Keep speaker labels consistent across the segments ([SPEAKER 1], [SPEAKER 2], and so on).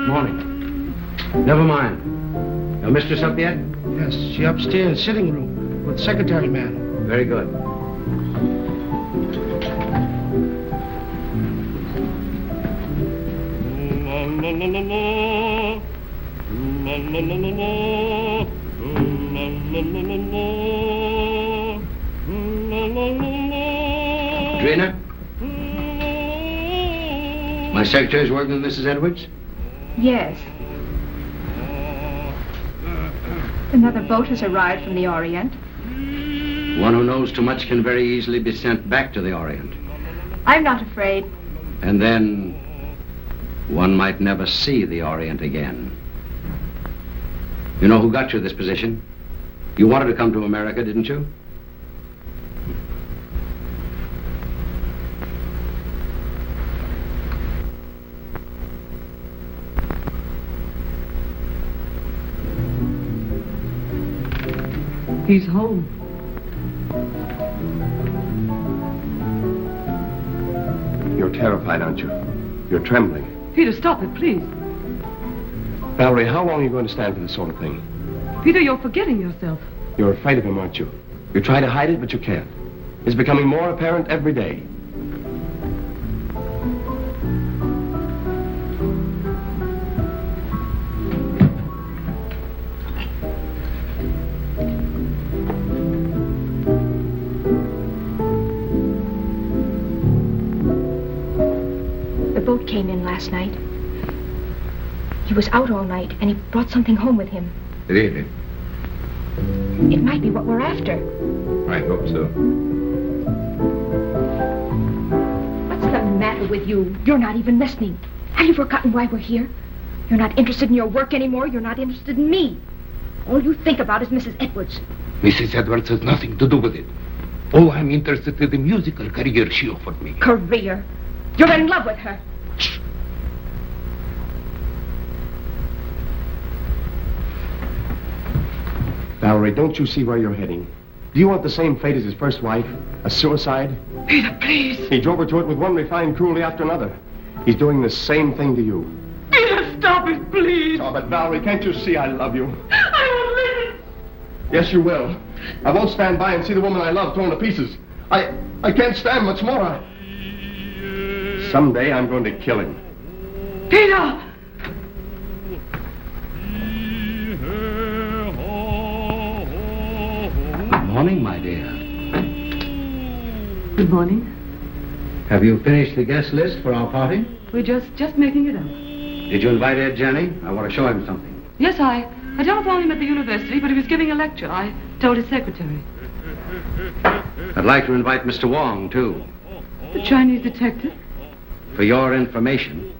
[SPEAKER 1] Morning. Never mind. Your mistress up yet?
[SPEAKER 2] Yes, she upstairs, sitting room, with secretary man.
[SPEAKER 1] Very good. Drina? My secretary's working with Mrs. Edwards?
[SPEAKER 3] Yes. Another boat has arrived from the Orient.
[SPEAKER 1] One who knows too much can very easily be sent back to the Orient.
[SPEAKER 3] I'm not afraid.
[SPEAKER 1] And then one might never see the Orient again. You know who got you this position? You wanted to come to America, didn't you?
[SPEAKER 4] He's home.
[SPEAKER 5] You're terrified, aren't you? You're trembling.
[SPEAKER 4] Peter, stop it, please.
[SPEAKER 5] Valerie, how long are you going to stand for this sort of thing?
[SPEAKER 4] Peter, you're forgetting yourself.
[SPEAKER 5] You're afraid of him, aren't you? You try to hide it, but you can't. It's becoming more apparent every day.
[SPEAKER 3] The boat came in last night. He was out all night, and he brought something home with him.
[SPEAKER 1] Really?
[SPEAKER 3] It might be what we're after.
[SPEAKER 5] I hope so.
[SPEAKER 3] What's the matter with you? You're not even listening. Have you forgotten why we're here? You're not interested in your work anymore. You're not interested in me. All you think about is Mrs. Edwards.
[SPEAKER 6] Mrs. Edwards has nothing to do with it. Oh, I'm interested in the musical career she offered me.
[SPEAKER 3] Career? You're in love with her.
[SPEAKER 5] Valerie, don't you see where you're heading? Do you want the same fate as his first wife? A suicide?
[SPEAKER 4] Peter, please.
[SPEAKER 5] He drove her to it with one refined cruelty after another. He's doing the same thing to you.
[SPEAKER 4] Peter, stop it, please.
[SPEAKER 5] Oh, but Valerie, can't you see I love you?
[SPEAKER 4] I won't listen.
[SPEAKER 5] Yes, you will. I won't stand by and see the woman I love torn to pieces. I can't stand much more. Someday I'm going to kill him.
[SPEAKER 4] Peter!
[SPEAKER 1] Good morning, my dear.
[SPEAKER 4] Good morning.
[SPEAKER 1] Have you finished the guest list for our party?
[SPEAKER 4] We're just making it up.
[SPEAKER 1] Did you invite Ed Jenny? I want to show him something.
[SPEAKER 4] Yes, I telephoned him at the university, but he was giving a lecture. I told his secretary.
[SPEAKER 1] I'd like to invite Mr. Wong, too.
[SPEAKER 4] The Chinese detective?
[SPEAKER 1] For your information,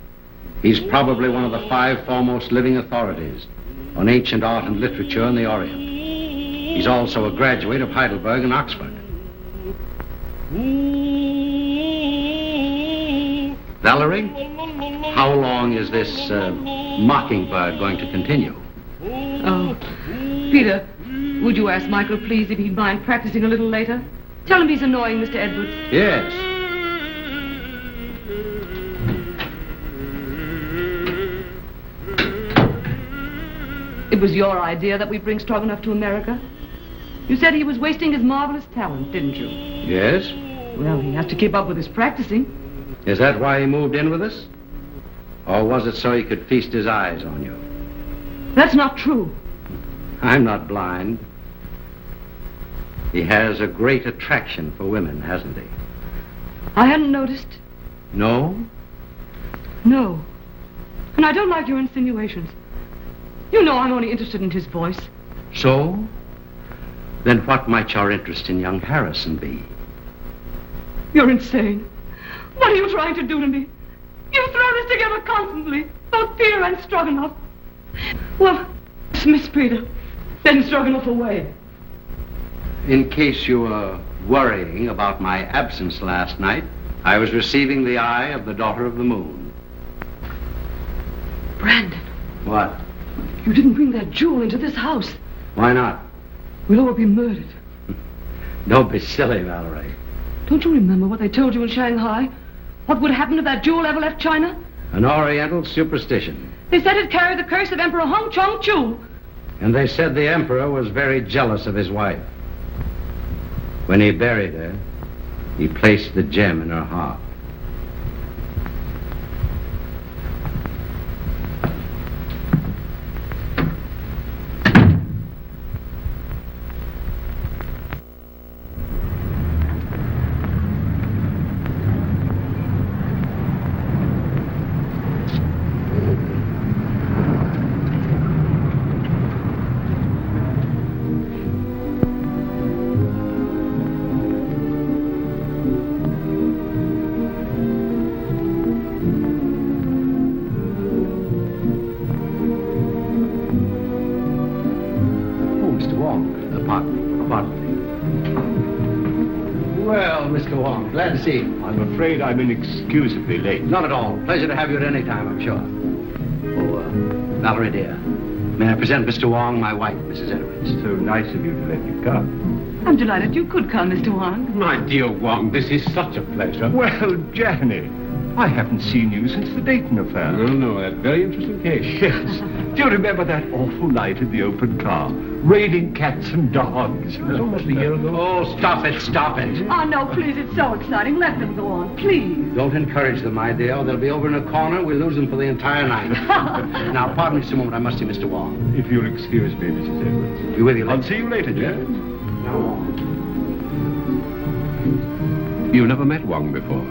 [SPEAKER 1] he's probably one of the 5 foremost living authorities on ancient art and literature in the Orient. He's also a graduate of Heidelberg and Oxford. Valerie, how long is this mockingbird going to continue?
[SPEAKER 4] Oh, Peter, would you ask Michael, please, if he'd mind practicing a little later? Tell him he's annoying Mr. Edwards.
[SPEAKER 1] Yes.
[SPEAKER 4] It was your idea that we bring Stroganoff to America? You said he was wasting his marvelous talent, didn't you?
[SPEAKER 1] Yes?
[SPEAKER 4] Well, he has to keep up with his practicing.
[SPEAKER 1] Is that why he moved in with us? Or was it so he could feast his eyes on you?
[SPEAKER 4] That's not true.
[SPEAKER 1] I'm not blind. He has a great attraction for women, hasn't he?
[SPEAKER 4] I hadn't noticed.
[SPEAKER 1] No?
[SPEAKER 4] No. And I don't like your insinuations. You know I'm only interested in his voice.
[SPEAKER 1] So? Then what might your interest in young Harrison be?
[SPEAKER 4] You're insane. What are you trying to do to me? You throw this together constantly, both Peter and Stroganoff. Well, dismiss Peter, send Stroganoff away.
[SPEAKER 1] In case you were worrying about my absence last night, I was receiving the eye of the daughter of the moon.
[SPEAKER 4] Brandon.
[SPEAKER 1] What?
[SPEAKER 4] You didn't bring that jewel into this house.
[SPEAKER 1] Why not?
[SPEAKER 4] We'll all be murdered.
[SPEAKER 1] Don't be silly, Valerie.
[SPEAKER 4] Don't you remember what they told you in Shanghai? What would happen if that jewel ever left China?
[SPEAKER 1] An Oriental superstition.
[SPEAKER 4] They said it carried the curse of Emperor Hong Chong-chu.
[SPEAKER 1] And they said the emperor was very jealous of his wife. When he buried her, he placed the gem in her heart. Glad to see you.
[SPEAKER 7] I'm afraid I'm inexcusably late.
[SPEAKER 1] Not at all. Pleasure to have you at any time, I'm sure. Oh, Valerie, dear. May I present Mr. Wong, my wife, Mrs. Edwards.
[SPEAKER 7] So nice of you to let me come.
[SPEAKER 4] I'm delighted you could come, Mr. Wong.
[SPEAKER 6] My dear Wong, this is such a pleasure.
[SPEAKER 7] Well, Janny, I haven't seen you since the Dayton affair.
[SPEAKER 6] No, that very interesting case.
[SPEAKER 7] Yes. Do you remember that awful night in the open car? Raining cats and dogs.
[SPEAKER 6] It was almost a year ago.
[SPEAKER 1] Oh, stop it, stop it.
[SPEAKER 4] Oh, no, please, it's so exciting. Let them go on, please.
[SPEAKER 1] Don't encourage them, my dear. They'll be over in a corner. We'll lose them for the entire night. Now, pardon me just a moment. I must see Mr. Wong.
[SPEAKER 7] If you'll excuse me, Mrs. Edwards.
[SPEAKER 1] Be with you later.
[SPEAKER 7] I'll see you later, Jan.
[SPEAKER 1] Now, Wong.
[SPEAKER 8] You never met Wong before.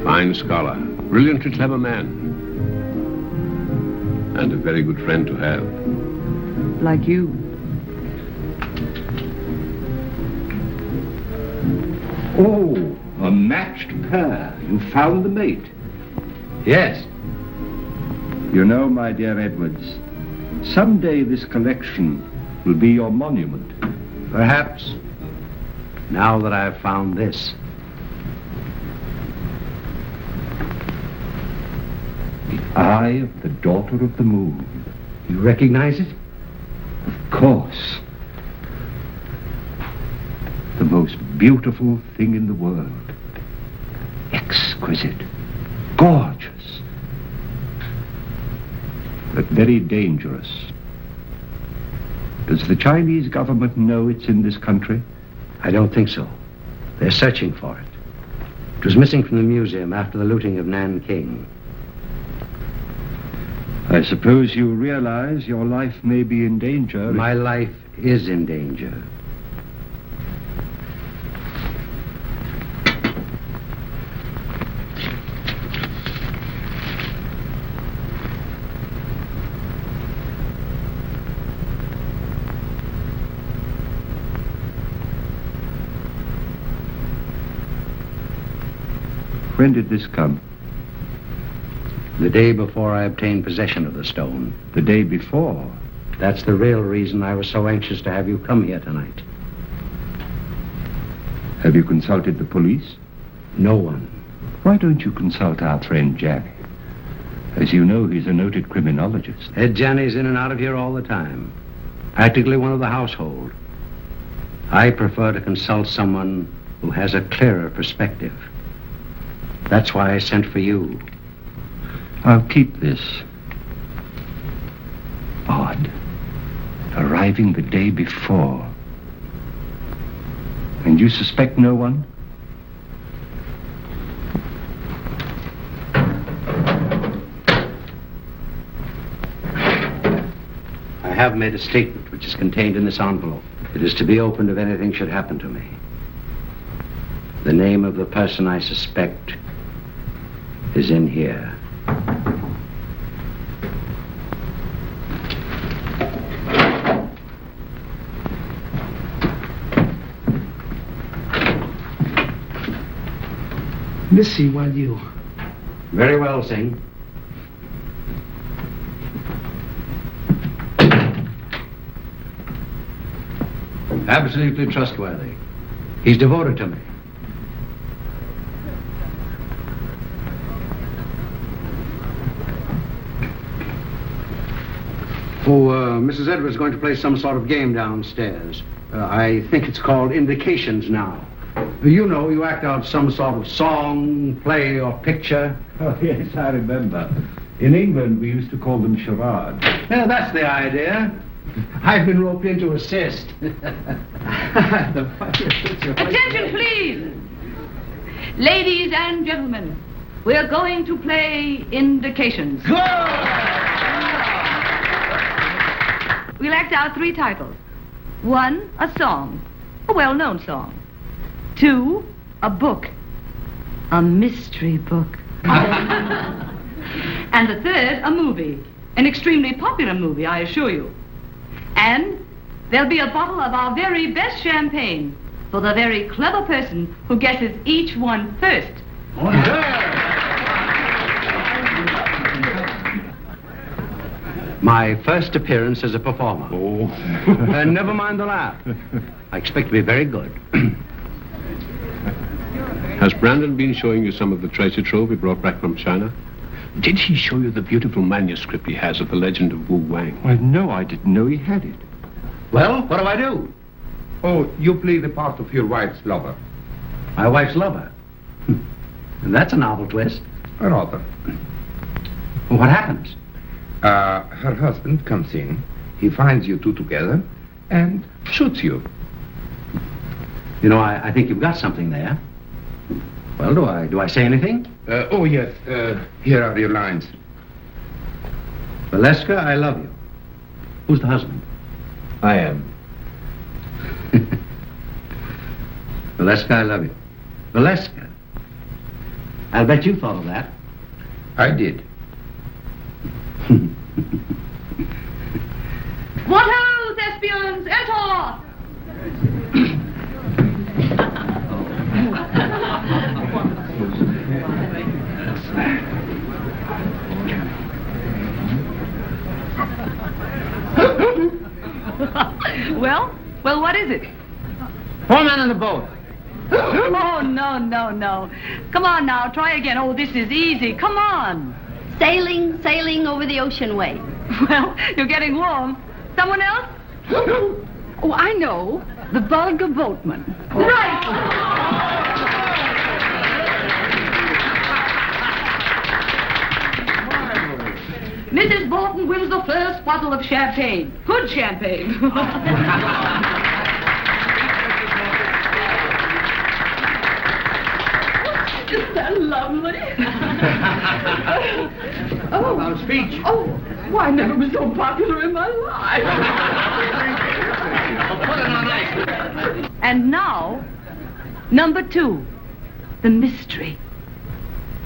[SPEAKER 8] Fine scholar, brilliantly clever man, and a very good friend to have.
[SPEAKER 4] Like you.
[SPEAKER 7] Oh, a matched pair. You found the mate.
[SPEAKER 1] Yes.
[SPEAKER 7] You know, my dear Edwards, someday this collection will be your monument.
[SPEAKER 1] Perhaps. Now that I've found this.
[SPEAKER 7] The eye of the daughter of the moon.
[SPEAKER 1] You recognize it?
[SPEAKER 7] Of course. The most beautiful thing in the world. Exquisite. Gorgeous. But very dangerous. Does the Chinese government know it's in this country?
[SPEAKER 1] I don't think so. They're searching for it. It was missing from the museum after the looting of Nanking.
[SPEAKER 7] I suppose you realize your life may be in danger.
[SPEAKER 1] My life is in danger.
[SPEAKER 7] When did this come?
[SPEAKER 1] The day before I obtained possession of the stone.
[SPEAKER 7] The day before?
[SPEAKER 1] That's the real reason I was so anxious to have you come here tonight.
[SPEAKER 7] Have you consulted the police?
[SPEAKER 1] No one.
[SPEAKER 7] Why don't you consult our friend Jack? As you know, he's a noted criminologist.
[SPEAKER 1] Ed Janney's in and out of here all the time. Practically one of the household. I prefer to consult someone who has a clearer perspective. That's why I sent for you.
[SPEAKER 7] I'll keep this. Odd. Arriving the day before. And you suspect no one?
[SPEAKER 1] I have made a statement which is contained in this envelope. It is to be opened if anything should happen to me. The name of the person I suspect is in here.
[SPEAKER 2] Missy, while you...
[SPEAKER 1] Very well, Singh. Absolutely trustworthy. He's devoted to me. Mrs. Edwards is going to play some sort of game downstairs. I think it's called Indications now. You know, you act out some sort of song, play, or picture.
[SPEAKER 7] Oh, yes, I remember. In England, we used to call them charades.
[SPEAKER 1] Yeah, that's the idea.
[SPEAKER 2] I've been roped in to assist.
[SPEAKER 4] Attention, please. Ladies and gentlemen, we're going to play indications. We'll act out 3 titles. 1, a song, a well-known song. 2, a book, a mystery book. And the 3rd, a movie, an extremely popular movie, I assure you. And there'll be a bottle of our very best champagne for the very clever person who guesses each one first.
[SPEAKER 1] My first appearance as a performer.
[SPEAKER 8] Oh.
[SPEAKER 1] Never mind the laugh. I expect to be very good.
[SPEAKER 8] Has Brandon been showing you some of the treasure trove he brought back from China? Did he show you the beautiful manuscript he has of the legend of Wu Wang?
[SPEAKER 7] Well, no, I didn't know he had it.
[SPEAKER 1] Well, what do I do?
[SPEAKER 6] Oh, you play the part of your wife's lover.
[SPEAKER 1] My wife's lover. And that's a novel twist.
[SPEAKER 6] Rather.
[SPEAKER 1] Well, what happens?
[SPEAKER 6] Her husband comes in, he finds you two together, and shoots you.
[SPEAKER 1] You know, I think you've got something there. Well, do I say anything?
[SPEAKER 6] Oh, yes, here are your lines.
[SPEAKER 1] Valeska, I love you. Who's the husband?
[SPEAKER 6] I am.
[SPEAKER 1] Valeska, I love you. Valeska. I'll bet you thought of that.
[SPEAKER 6] I did.
[SPEAKER 4] What ho, thespians, enter! Well, what is it?
[SPEAKER 2] 4 men in the boat.
[SPEAKER 4] Oh, no. Come on now, try again. Oh, this is easy. Come on.
[SPEAKER 9] Sailing over the ocean way.
[SPEAKER 4] Well, you're getting warm. Someone else? Oh, I know. The vulgar boatman. Right. Mrs. Bolton wins the first bottle of champagne. Good champagne. Isn't that lovely?
[SPEAKER 2] About speech.
[SPEAKER 4] Oh, why, I never was so popular in my life.
[SPEAKER 2] Put it on ice.
[SPEAKER 4] And now, number 2, the mystery.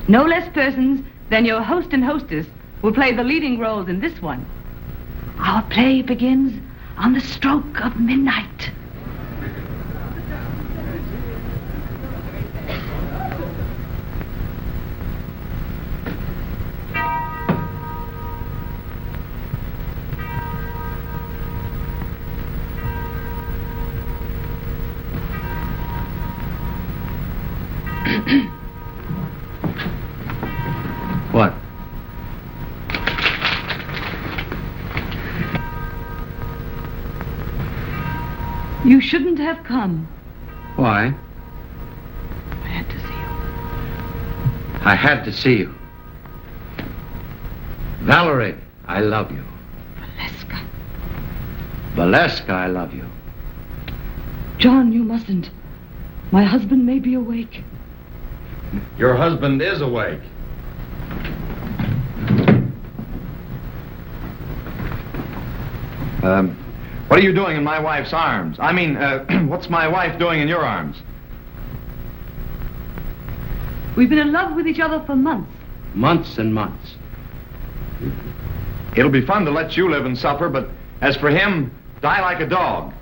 [SPEAKER 4] No less persons than your host and hostess will play the leading roles in this one. Our play begins on the stroke of midnight.
[SPEAKER 1] What?
[SPEAKER 4] You shouldn't have come.
[SPEAKER 1] Why?
[SPEAKER 4] I had to see you.
[SPEAKER 1] I had to see you. Valerie, I love you.
[SPEAKER 4] Valeska.
[SPEAKER 1] Valeska, I love you.
[SPEAKER 4] John, you mustn't. My husband may be awake.
[SPEAKER 10] Your husband is awake. What are you doing in my wife's arms? I mean, what's my wife doing in your arms?
[SPEAKER 4] We've been in love with each other for months.
[SPEAKER 1] Months and months.
[SPEAKER 10] It'll be fun to let you live and suffer, but as for him, die like a dog.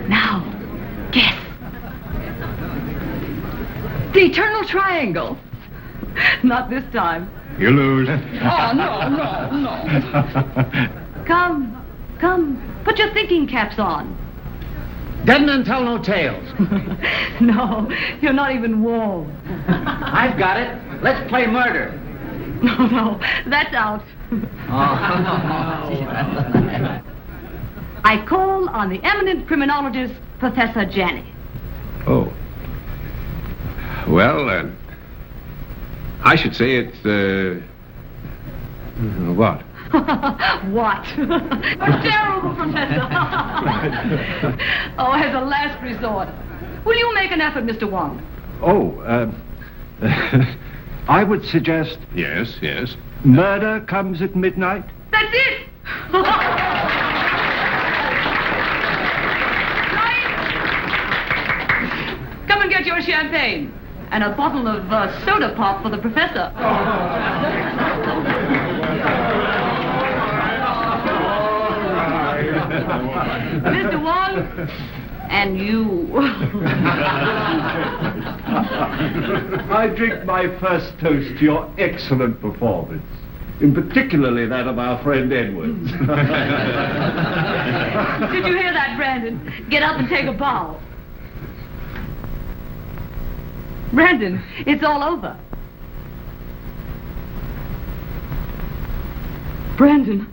[SPEAKER 4] Now, guess. The eternal triangle. Not this time.
[SPEAKER 8] You lose.
[SPEAKER 4] Oh, no. Come. Put your thinking caps on.
[SPEAKER 2] Dead men tell no tales.
[SPEAKER 4] No, you're not even warm.
[SPEAKER 2] I've got it. Let's play murder.
[SPEAKER 4] No, that's out.
[SPEAKER 9] I call on the eminent criminologist, Professor Janney.
[SPEAKER 8] Oh. Well, I should say it's, what?
[SPEAKER 9] What? Terrible, Professor. Oh, as a last resort. Will you make an effort, Mr. Wong?
[SPEAKER 7] Oh, I would suggest
[SPEAKER 8] Yes, yes.
[SPEAKER 7] murder comes at midnight.
[SPEAKER 9] That's it! Come and get your champagne. And a bottle of soda pop for the professor. Mr. Wong, and you.
[SPEAKER 7] I drink my first toast to your excellent performance, in particularly that of our friend Edwards.
[SPEAKER 9] Did you hear that, Brandon? Get up and take a bow. Brandon, it's all over. Brandon.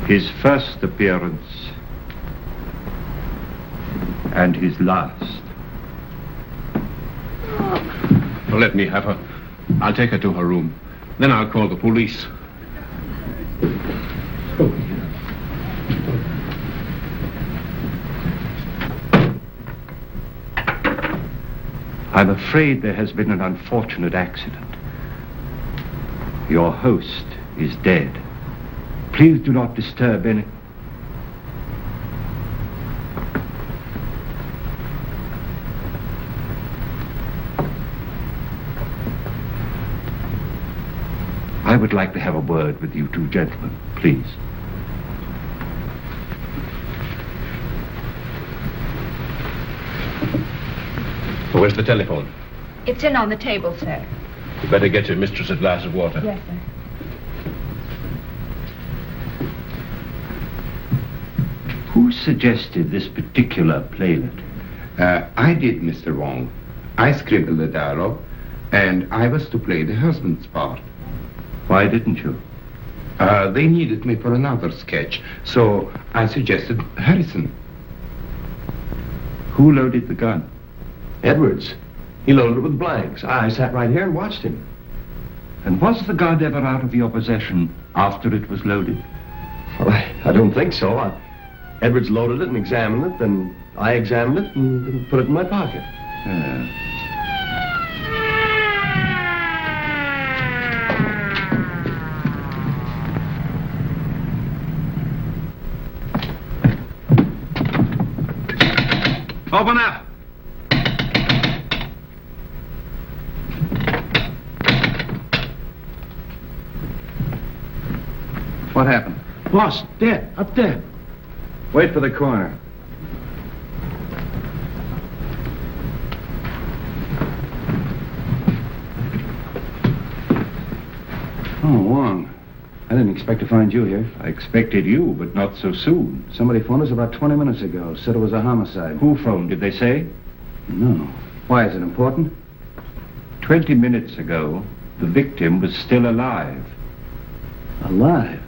[SPEAKER 7] His first appearance and his last.
[SPEAKER 8] Well, let me have her. I'll take her to her room. Then I'll call the police.
[SPEAKER 7] I'm afraid there has been an unfortunate accident. Your host is dead. Please do not disturb any... I would like to have a word with you two gentlemen, please.
[SPEAKER 8] Where's the telephone?
[SPEAKER 3] It's in on the table, sir.
[SPEAKER 8] You better get your mistress a glass of water.
[SPEAKER 3] Yes, sir.
[SPEAKER 7] Who suggested this particular playlet?
[SPEAKER 11] I did, Mr. Wong. I scribbled the dialogue, and I was to play the husband's part.
[SPEAKER 7] Why didn't you?
[SPEAKER 11] They needed me for another sketch, so I suggested Harrison.
[SPEAKER 7] Who loaded the gun?
[SPEAKER 5] Edwards. He loaded it with blanks. I sat right here and watched him.
[SPEAKER 7] And was the gun ever out of your possession after it was loaded?
[SPEAKER 5] Well, I don't think so. Edwards loaded it and examined it, then I examined it and put it in my pocket.
[SPEAKER 8] Open up!
[SPEAKER 1] What happened?
[SPEAKER 2] Boss, dead, up there.
[SPEAKER 1] Wait for the coroner.
[SPEAKER 12] Oh, Wong. I didn't expect to find you here.
[SPEAKER 7] I expected you, but not so soon.
[SPEAKER 12] Somebody phoned us about 20 minutes ago. Said it was a homicide.
[SPEAKER 7] Who phoned, did they say?
[SPEAKER 12] No. Why, is it important?
[SPEAKER 7] 20 minutes ago, the victim was still alive.
[SPEAKER 12] Alive?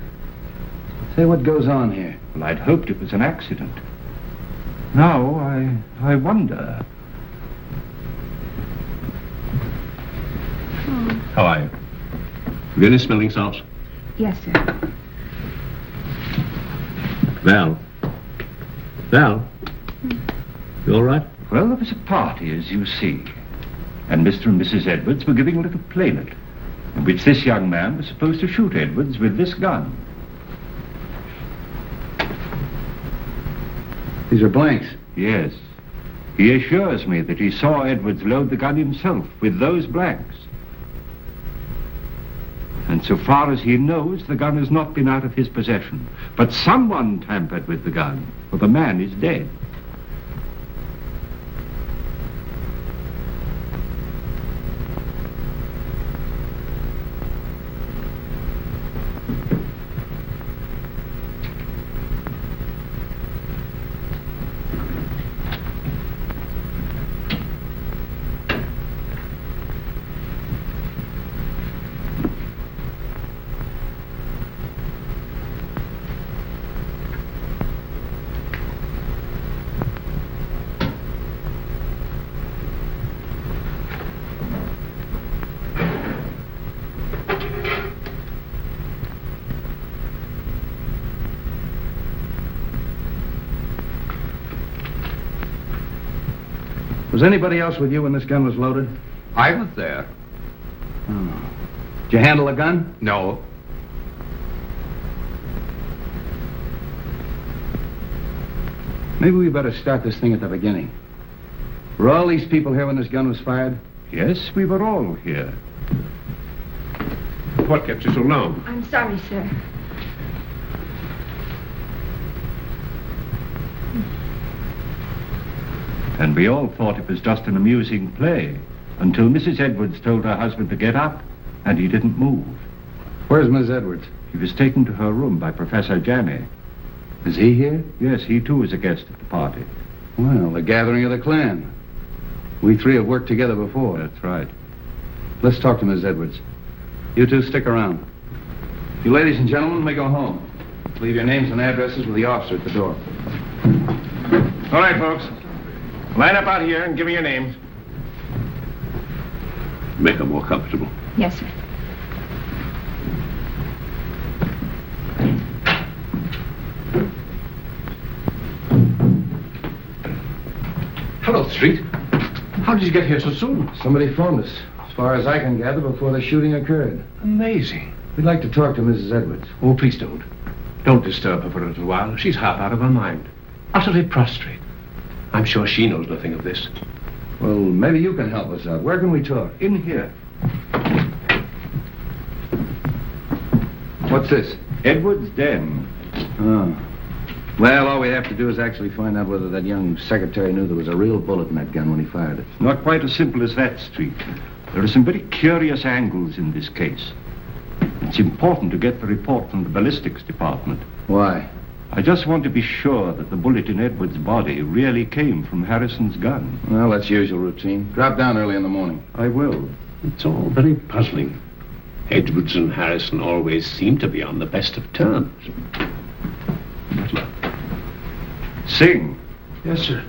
[SPEAKER 12] Say, what goes on here?
[SPEAKER 7] Well, I'd hoped it was an accident. Now, I wonder.
[SPEAKER 8] How are you? Have you any smelling salts?
[SPEAKER 3] Yes, sir.
[SPEAKER 8] Val? Val? You all right?
[SPEAKER 7] Well, there was a party, as you see. And Mr. and Mrs. Edwards were giving a little playlet, in which this young man was supposed to shoot Edwards with this gun.
[SPEAKER 12] These are blanks.
[SPEAKER 7] Yes. He assures me that he saw Edwards load the gun himself with those blanks. And so far as he knows, the gun has not been out of his possession. But someone tampered with the gun, for the man is dead.
[SPEAKER 12] anybody else with you when this gun was loaded?
[SPEAKER 6] I was there.
[SPEAKER 12] Oh. Did you handle the gun?
[SPEAKER 6] No.
[SPEAKER 12] Maybe we better start this thing at the beginning. Were all these people here when this gun was fired?
[SPEAKER 7] Yes, we were all here.
[SPEAKER 8] What kept you so long?
[SPEAKER 3] I'm sorry, sir.
[SPEAKER 7] And we all thought it was just an amusing play until Mrs. Edwards told her husband to get up, and he didn't move.
[SPEAKER 12] Where's Miss Edwards?
[SPEAKER 7] He was taken to her room by Professor Janney.
[SPEAKER 12] Is he here?
[SPEAKER 7] Yes, he too is a guest at the party.
[SPEAKER 12] Well, the gathering of the clan. We three have worked together before.
[SPEAKER 7] That's right.
[SPEAKER 12] Let's talk to Miss Edwards. You two stick around. You ladies and gentlemen may go home. Leave your names and addresses with the officer at the door.
[SPEAKER 5] All right, folks. Line up out here and give me your names.
[SPEAKER 8] Make her more comfortable.
[SPEAKER 3] Yes, sir.
[SPEAKER 5] Hello, Street. How did you get here so soon?
[SPEAKER 12] Somebody phoned us. As far as I can gather, before the shooting occurred.
[SPEAKER 5] Amazing.
[SPEAKER 12] We'd like to talk to Mrs. Edwards.
[SPEAKER 5] Oh, please don't. Don't disturb her for a little while. She's half out of her mind. Utterly prostrate. I'm sure she knows nothing of this.
[SPEAKER 12] Well, maybe you can help us out. Where can we talk?
[SPEAKER 7] In here.
[SPEAKER 12] What's this?
[SPEAKER 7] Edwards' den.
[SPEAKER 12] Oh. Well, all we have to do is actually find out whether that young secretary knew there was a real bullet in that gun when he fired it.
[SPEAKER 7] Not quite as simple as that, Street. There are some very curious angles in this case. It's important to get the report from the ballistics department.
[SPEAKER 12] Why?
[SPEAKER 7] I just want to be sure that the bullet in Edwards' body really came from Harrison's gun.
[SPEAKER 12] Well, that's usual routine. Drop down early in the morning.
[SPEAKER 7] I will.
[SPEAKER 8] It's all very puzzling. Edwards and Harrison always seem to be on the best of terms. Butler.
[SPEAKER 7] Sing.
[SPEAKER 2] Yes, sir.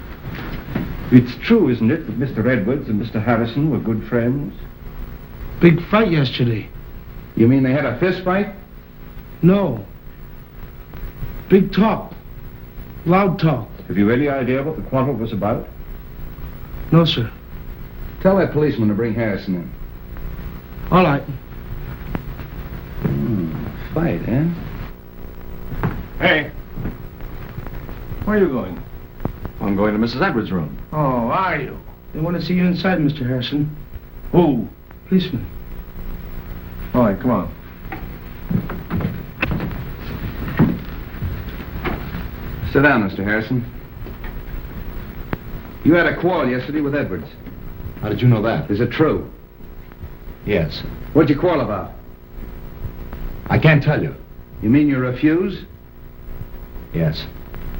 [SPEAKER 7] It's true, isn't it, that Mr. Edwards and Mr. Harrison were good friends?
[SPEAKER 2] Big fight yesterday.
[SPEAKER 12] You mean they had a fist fight?
[SPEAKER 2] No. Big talk. Loud talk.
[SPEAKER 7] Have you any idea what the quarrel was about?
[SPEAKER 2] No, sir.
[SPEAKER 12] Tell that policeman to bring Harrison in.
[SPEAKER 2] All right.
[SPEAKER 12] Fight, eh?
[SPEAKER 10] Hey. Where are you going? I'm going to Mrs. Edwards' room.
[SPEAKER 2] Oh, are you? They want to see you inside, Mr. Harrison.
[SPEAKER 10] Who?
[SPEAKER 2] Policeman.
[SPEAKER 10] All right, come on.
[SPEAKER 12] Sit down, Mr. Harrison. You had a quarrel yesterday with Edwards.
[SPEAKER 10] How did you know that?
[SPEAKER 12] Is it true?
[SPEAKER 10] Yes.
[SPEAKER 12] What'd you quarrel about?
[SPEAKER 10] I can't tell you.
[SPEAKER 12] You mean you refuse?
[SPEAKER 10] Yes.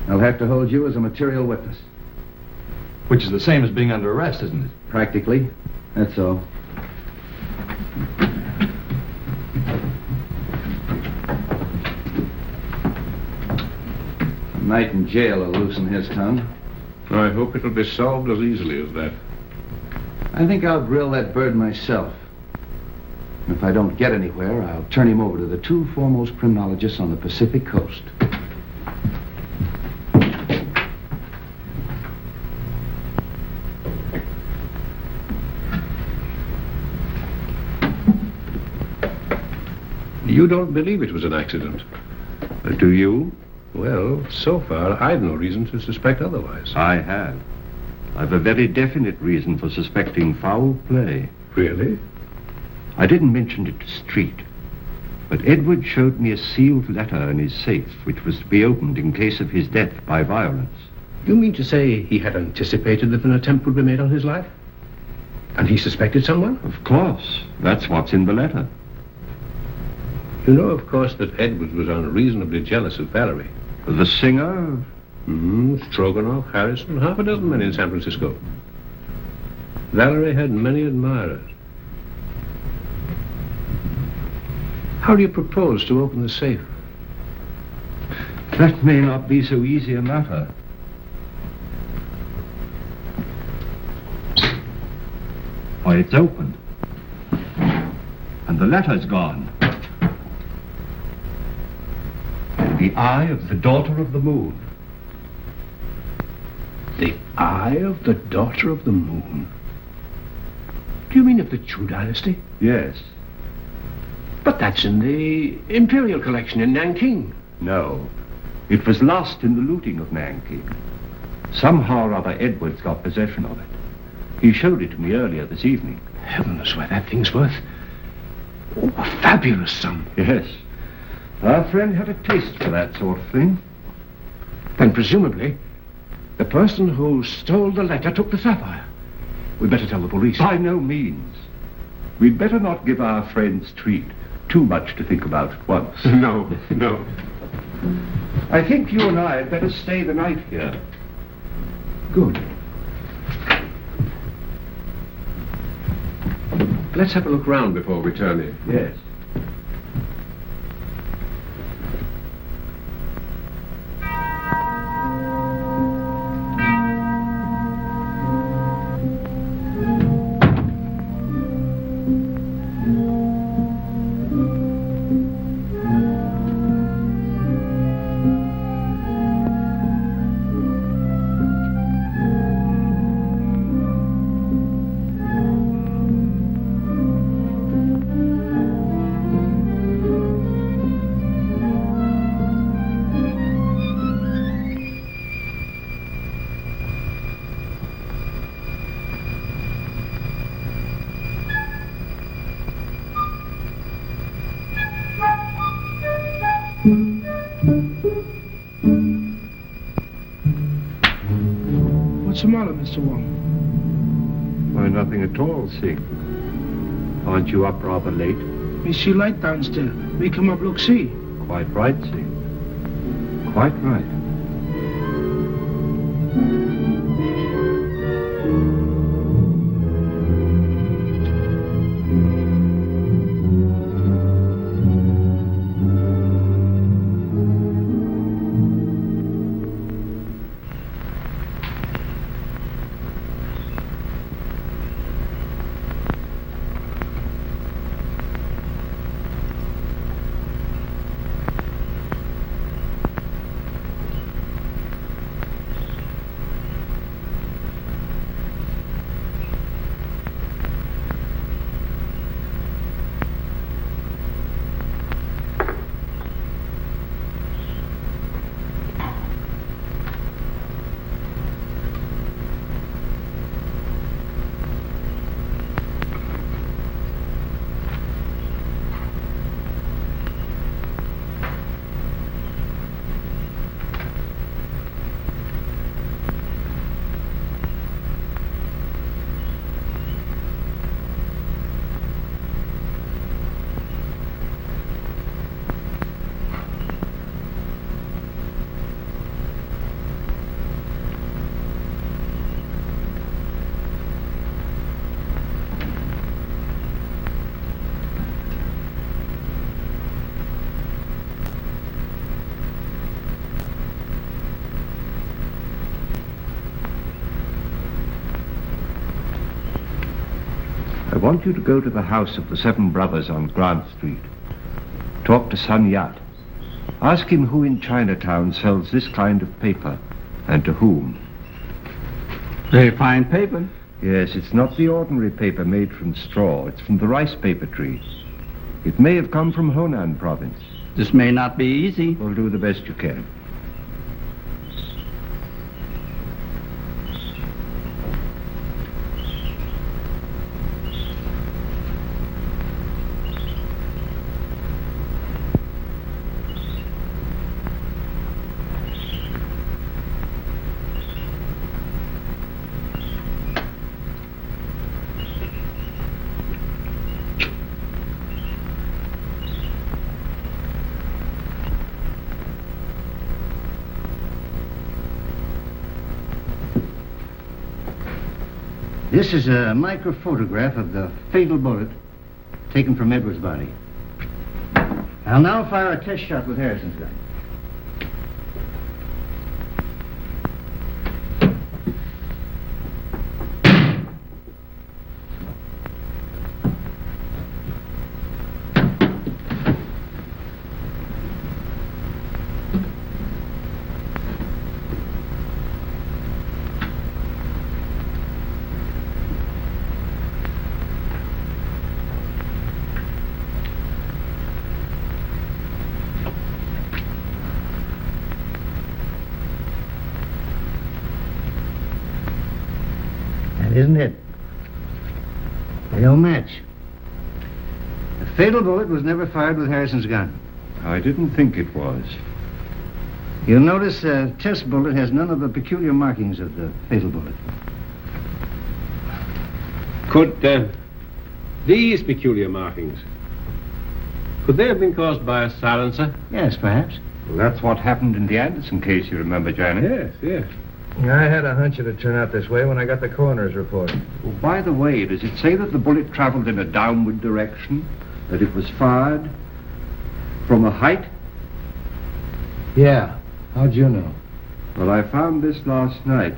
[SPEAKER 12] I'll have to hold you as a material witness.
[SPEAKER 10] Which is the same as being under arrest, isn't it?
[SPEAKER 12] Practically. That's all. A night in jail will loosen his tongue.
[SPEAKER 8] I hope it'll be solved as easily as that.
[SPEAKER 12] I think I'll grill that bird myself. And if I don't get anywhere, I'll turn him over to the two foremost criminologists on the Pacific coast.
[SPEAKER 8] You don't believe it was an accident?
[SPEAKER 7] Do you?
[SPEAKER 8] Well, so far, I've no reason to suspect otherwise.
[SPEAKER 7] I have. I've a very definite reason for suspecting foul play.
[SPEAKER 8] Really?
[SPEAKER 7] I didn't mention it to Street, but Edward showed me a sealed letter in his safe, which was to be opened in case of his death by violence.
[SPEAKER 5] You mean to say he had anticipated that an attempt would be made on his life? And he suspected someone?
[SPEAKER 7] Of course. That's what's in the letter.
[SPEAKER 8] You know, of course, that Edwards was unreasonably jealous of Valerie.
[SPEAKER 7] The singer?
[SPEAKER 8] Stroganoff, Harrison, half a dozen men in San Francisco. Valerie had many admirers. How do you propose to open the safe?
[SPEAKER 7] That may not be so easy a matter. Why, it's open. And the letter's gone. The eye of the daughter of the moon.
[SPEAKER 5] The eye of the daughter of the moon. Do you mean of the Chu dynasty?
[SPEAKER 7] Yes.
[SPEAKER 5] But that's in the Imperial collection in Nanking.
[SPEAKER 7] No. It was lost in the looting of Nanking. Somehow or other Edwards got possession of it. He showed it to me earlier this evening.
[SPEAKER 5] Heaven knows why that thing's worth. Oh, a fabulous sum.
[SPEAKER 7] Yes. Our friend had a taste for that sort of thing.
[SPEAKER 5] Then presumably, the person who stole the letter took the sapphire. We'd better tell the police.
[SPEAKER 7] By no means. We'd better not give our friend's treat too much to think about at once.
[SPEAKER 5] No.
[SPEAKER 7] I think you and I had better stay the night here.
[SPEAKER 5] Good. Let's have a look round before returning.
[SPEAKER 7] Yes.
[SPEAKER 2] What's the matter, Mr. Wong?
[SPEAKER 7] Why, nothing at all, Sing. Aren't you up rather late?
[SPEAKER 2] Me see light downstairs. Me come up look see.
[SPEAKER 7] Quite right, Sing. Quite right. I want you to go to the house of the Seven Brothers on Grant Street. Talk to Sun Yat. Ask him who in Chinatown sells this kind of paper, and to whom.
[SPEAKER 13] Very fine paper.
[SPEAKER 7] Yes, it's not the ordinary paper made from straw. It's from the rice paper tree. It may have come from Honan province.
[SPEAKER 13] This may not be easy.
[SPEAKER 7] Well, do the best you can.
[SPEAKER 14] This is a microphotograph of the fatal bullet taken from Edward's body. I'll now fire a test shot with Harrison's gun. isn't it? They don't match. The fatal bullet was never fired with Harrison's gun.
[SPEAKER 7] I didn't think it was.
[SPEAKER 14] You'll notice the test bullet has none of the peculiar markings of the fatal bullet.
[SPEAKER 5] Could these peculiar markings, could they have been caused by a silencer?
[SPEAKER 14] Yes, perhaps.
[SPEAKER 7] Well, that's what happened in the Anderson case, you remember, Janet?
[SPEAKER 5] Yes.
[SPEAKER 10] I had a hunch it'd turn out this way when I got the coroner's report.
[SPEAKER 7] Well, by the way, does it say that the bullet traveled in a downward direction? That it was fired from a height?
[SPEAKER 12] Yeah. How'd you know?
[SPEAKER 7] Well, I found this last night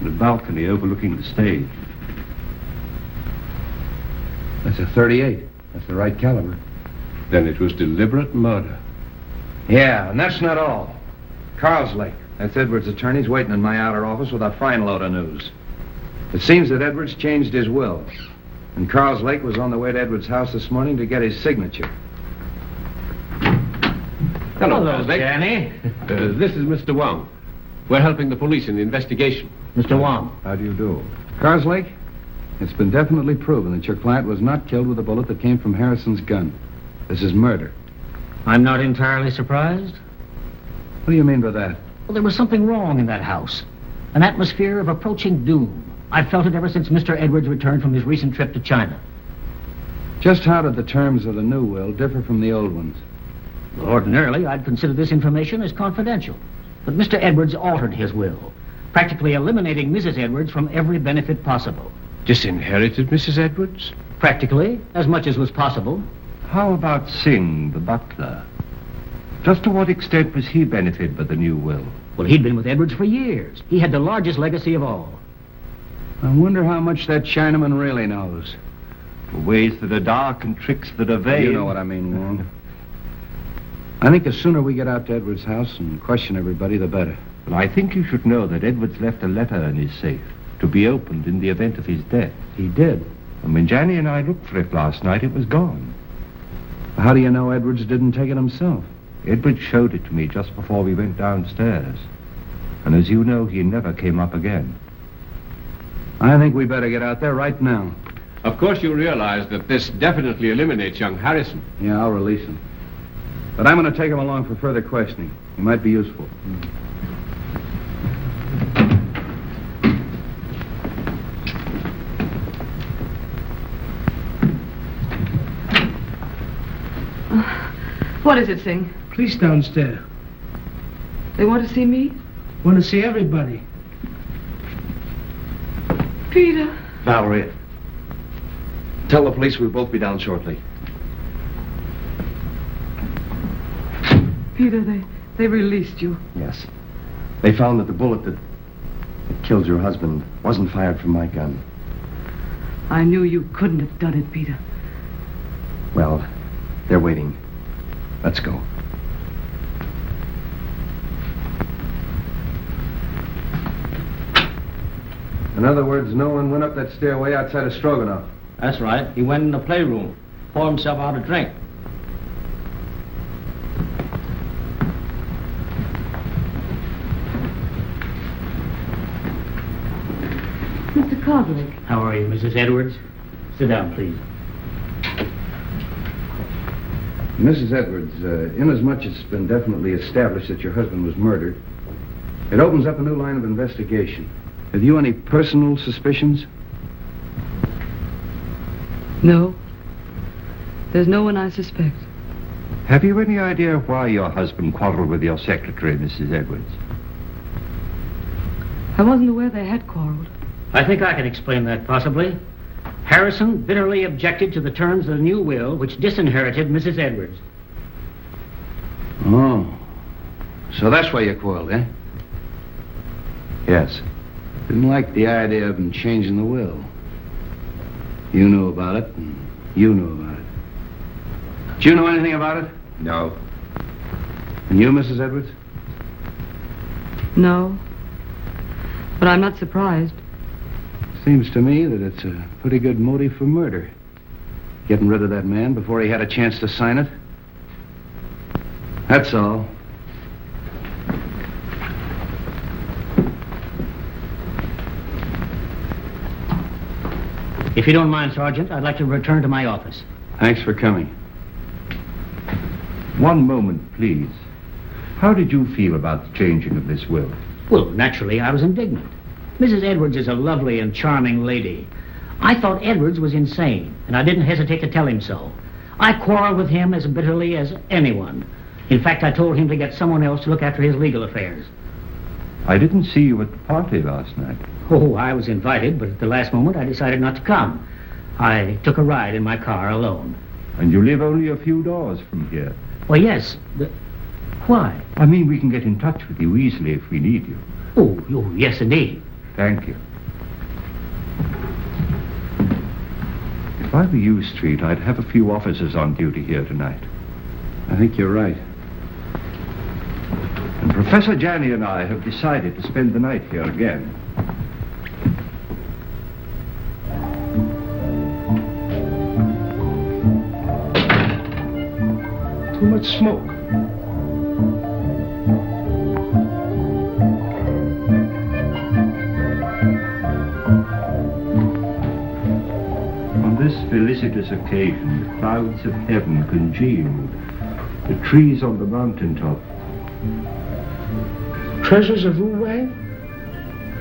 [SPEAKER 7] in a balcony overlooking the stage.
[SPEAKER 12] That's a .38. That's the right caliber.
[SPEAKER 5] Then it was deliberate murder.
[SPEAKER 10] Yeah, and that's not all. Carlslake, that's Edwards' attorney's waiting in my outer office with a fine load of news. It seems that Edwards changed his will, and Carlslake was on the way to Edwards' house this morning to get his signature.
[SPEAKER 5] Hello,
[SPEAKER 13] Danny.
[SPEAKER 5] This is Mr. Wong. We're helping the police in the investigation.
[SPEAKER 13] Mr. Wong.
[SPEAKER 7] How do you do?
[SPEAKER 12] Carlslake, it's been definitely proven that your client was not killed with a bullet that came from Harrison's gun. This is murder.
[SPEAKER 13] I'm not entirely surprised.
[SPEAKER 12] What do you mean by that?
[SPEAKER 13] Well, there was something wrong in that house. An atmosphere of approaching doom. I've felt it ever since Mr. Edwards returned from his recent trip to China.
[SPEAKER 12] Just how did the terms of the new will differ from the old ones?
[SPEAKER 13] Well, ordinarily, I'd consider this information as confidential. But Mr. Edwards altered his will, practically eliminating Mrs. Edwards from every benefit possible.
[SPEAKER 5] Disinherited Mrs. Edwards?
[SPEAKER 13] Practically, as much as was possible.
[SPEAKER 7] How about Singh, the butler? Just to what extent was he benefited by the new will?
[SPEAKER 13] Well, he'd been with Edwards for years. He had the largest legacy of all.
[SPEAKER 12] I wonder how much that Chinaman really knows.
[SPEAKER 7] For ways that are dark and tricks that are vain.
[SPEAKER 12] You know what I mean, Wong. I think the sooner we get out to Edwards' house and question everybody, the better.
[SPEAKER 7] Well, I think you should know that Edwards left a letter in his safe to be opened in the event of his death.
[SPEAKER 12] He did.
[SPEAKER 7] And when Janny and I looked for it last night, it was gone.
[SPEAKER 12] How do you know Edwards didn't take it himself?
[SPEAKER 7] Edwards showed it to me just before we went downstairs. And as you know, he never came up again.
[SPEAKER 12] I think we better get out there right now.
[SPEAKER 5] Of course you realize that this definitely eliminates young Harrison.
[SPEAKER 12] Yeah, I'll release him. But I'm going to take him along for further questioning. He might be useful.
[SPEAKER 4] What is it, Singh?
[SPEAKER 2] Police downstairs.
[SPEAKER 4] They want to see me?
[SPEAKER 2] Want to see everybody.
[SPEAKER 4] Peter.
[SPEAKER 10] Valerie, tell the police we'll both be down shortly.
[SPEAKER 4] Peter, they released you.
[SPEAKER 10] Yes. They found that the bullet that killed your husband wasn't fired from my gun.
[SPEAKER 4] I knew you couldn't have done it, Peter.
[SPEAKER 10] Well, they're waiting. Let's go.
[SPEAKER 12] In other words, no one went up that stairway outside of Stroganoff.
[SPEAKER 13] That's right. He went in the playroom, poured himself out a drink.
[SPEAKER 4] Mr. Carlslake.
[SPEAKER 13] How are you, Mrs. Edwards? Sit down, please.
[SPEAKER 12] Mrs. Edwards, inasmuch it's been definitely established that your husband was murdered, it opens up a new line of investigation. Have you any personal suspicions?
[SPEAKER 4] No. There's no one I suspect.
[SPEAKER 7] Have you any idea why your husband quarreled with your secretary, Mrs. Edwards?
[SPEAKER 4] I wasn't aware they had quarreled.
[SPEAKER 13] I think I can explain that, possibly. Harrison bitterly objected to the terms of the new will, which disinherited Mrs. Edwards.
[SPEAKER 12] Oh. So that's why you quarreled, eh?
[SPEAKER 7] Yes.
[SPEAKER 12] Didn't like the idea of him changing the will. You knew about it, and you knew about it. Did you know anything about it?
[SPEAKER 7] No.
[SPEAKER 12] And you, Mrs. Edwards?
[SPEAKER 4] No. But I'm not surprised.
[SPEAKER 12] Seems to me that it's a pretty good motive for murder. Getting rid of that man before he had a chance to sign it. That's all.
[SPEAKER 13] If you don't mind, Sergeant, I'd like to return to my office.
[SPEAKER 12] Thanks for coming.
[SPEAKER 7] One moment, please. How did you feel about the changing of this will?
[SPEAKER 13] Well, naturally, I was indignant. Mrs. Edwards is a lovely and charming lady. I thought Edwards was insane, and I didn't hesitate to tell him so. I quarreled with him as bitterly as anyone. In fact, I told him to get someone else to look after his legal affairs.
[SPEAKER 7] I didn't see you at the party last night.
[SPEAKER 13] Oh, I was invited, but at the last moment I decided not to come. I took a ride in my car alone.
[SPEAKER 7] And you live only a few doors from here.
[SPEAKER 13] Well, yes, but why?
[SPEAKER 7] I mean, we can get in touch with you easily if we need you.
[SPEAKER 13] Oh, yes, indeed.
[SPEAKER 7] Thank you. If I were you, Street, I'd have a few officers on duty here tonight.
[SPEAKER 12] I think you're right.
[SPEAKER 7] And Professor Janney and I have decided to spend the night here again.
[SPEAKER 2] Too much smoke.
[SPEAKER 7] On this felicitous occasion, the clouds of heaven congealed. The trees on the mountaintop.
[SPEAKER 2] Treasures of Wu Wei?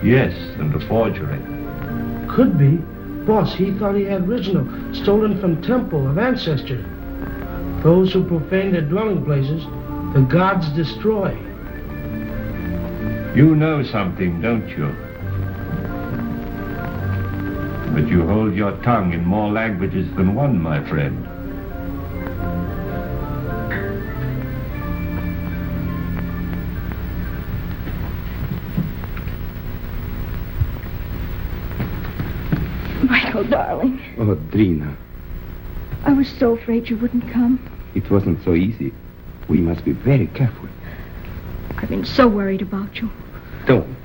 [SPEAKER 7] Yes, and a forgery.
[SPEAKER 2] Could be. Boss, he thought he had original, stolen from temple of ancestor. Those who profane their dwelling places, the gods destroy.
[SPEAKER 7] You know something, don't you? But you hold your tongue in more languages than one, my friend.
[SPEAKER 3] Michael, darling.
[SPEAKER 11] Oh, Drina.
[SPEAKER 3] I was so afraid you wouldn't come.
[SPEAKER 11] It wasn't so easy. We must be very careful.
[SPEAKER 3] I've been so worried about you.
[SPEAKER 11] Don't.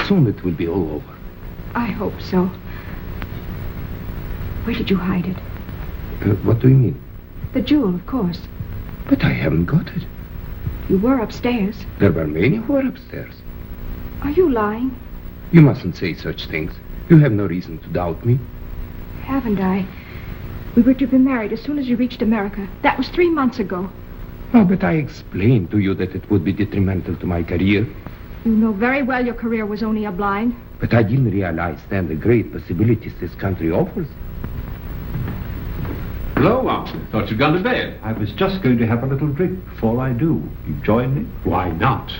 [SPEAKER 11] Soon it will be all over.
[SPEAKER 3] I hope so. Where did you hide it?
[SPEAKER 11] What do you mean?
[SPEAKER 3] The jewel, of course.
[SPEAKER 11] But I haven't got it.
[SPEAKER 3] You were upstairs.
[SPEAKER 11] There were many who were upstairs.
[SPEAKER 3] Are you lying?
[SPEAKER 11] You mustn't say such things. You have no reason to doubt me.
[SPEAKER 3] Haven't I? We were to be married as soon as you reached America. That was 3 months ago.
[SPEAKER 11] Oh, but I explained to you that it would be detrimental to my career.
[SPEAKER 3] You know very well your career was only a blind.
[SPEAKER 11] But I didn't realize then the great possibilities this country offers.
[SPEAKER 8] Hello, Watson. Thought you'd gone to bed.
[SPEAKER 7] I was just going to have a little drink before I do. You join me?
[SPEAKER 8] Why not?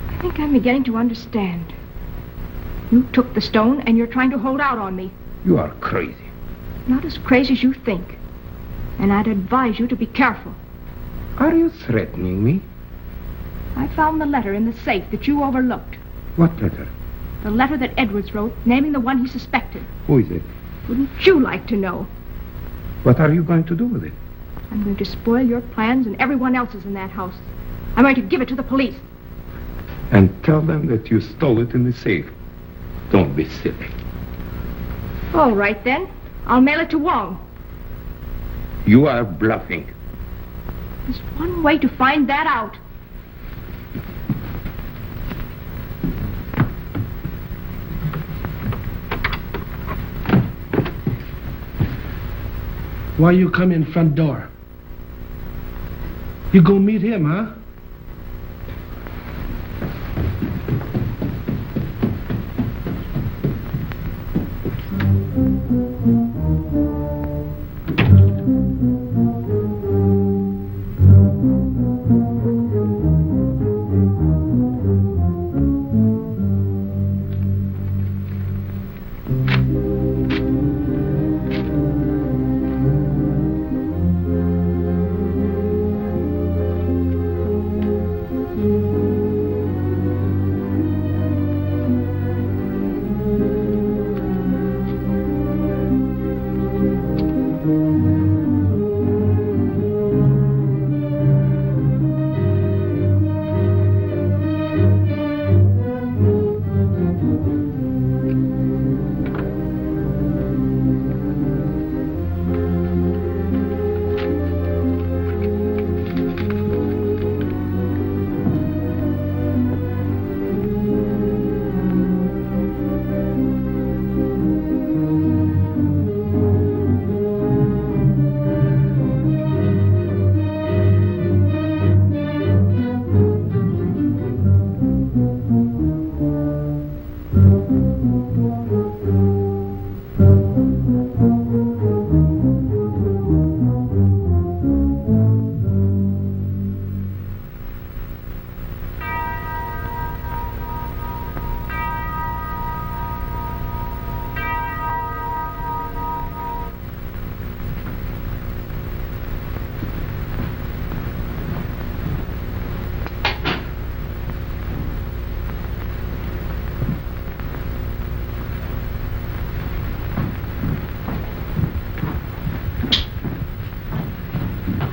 [SPEAKER 3] I think I'm beginning to understand. You took the stone and you're trying to hold out on me.
[SPEAKER 11] You are crazy.
[SPEAKER 3] Not as crazy as you think. And I'd advise you to be careful.
[SPEAKER 11] Are you threatening me?
[SPEAKER 3] I found the letter in the safe that you overlooked.
[SPEAKER 11] What letter?
[SPEAKER 3] The letter that Edwards wrote, naming the one he suspected.
[SPEAKER 11] Who is it?
[SPEAKER 3] Wouldn't you like to know?
[SPEAKER 11] What are you going to do with it?
[SPEAKER 3] I'm going to spoil your plans and everyone else's in that house. I'm going to give it to the police.
[SPEAKER 11] And tell them that you stole it in the safe. Don't be silly.
[SPEAKER 3] All right, then. I'll mail it to Wong.
[SPEAKER 11] You are bluffing.
[SPEAKER 3] There's one way to find that out.
[SPEAKER 2] Why you come in front door? You go meet him, huh?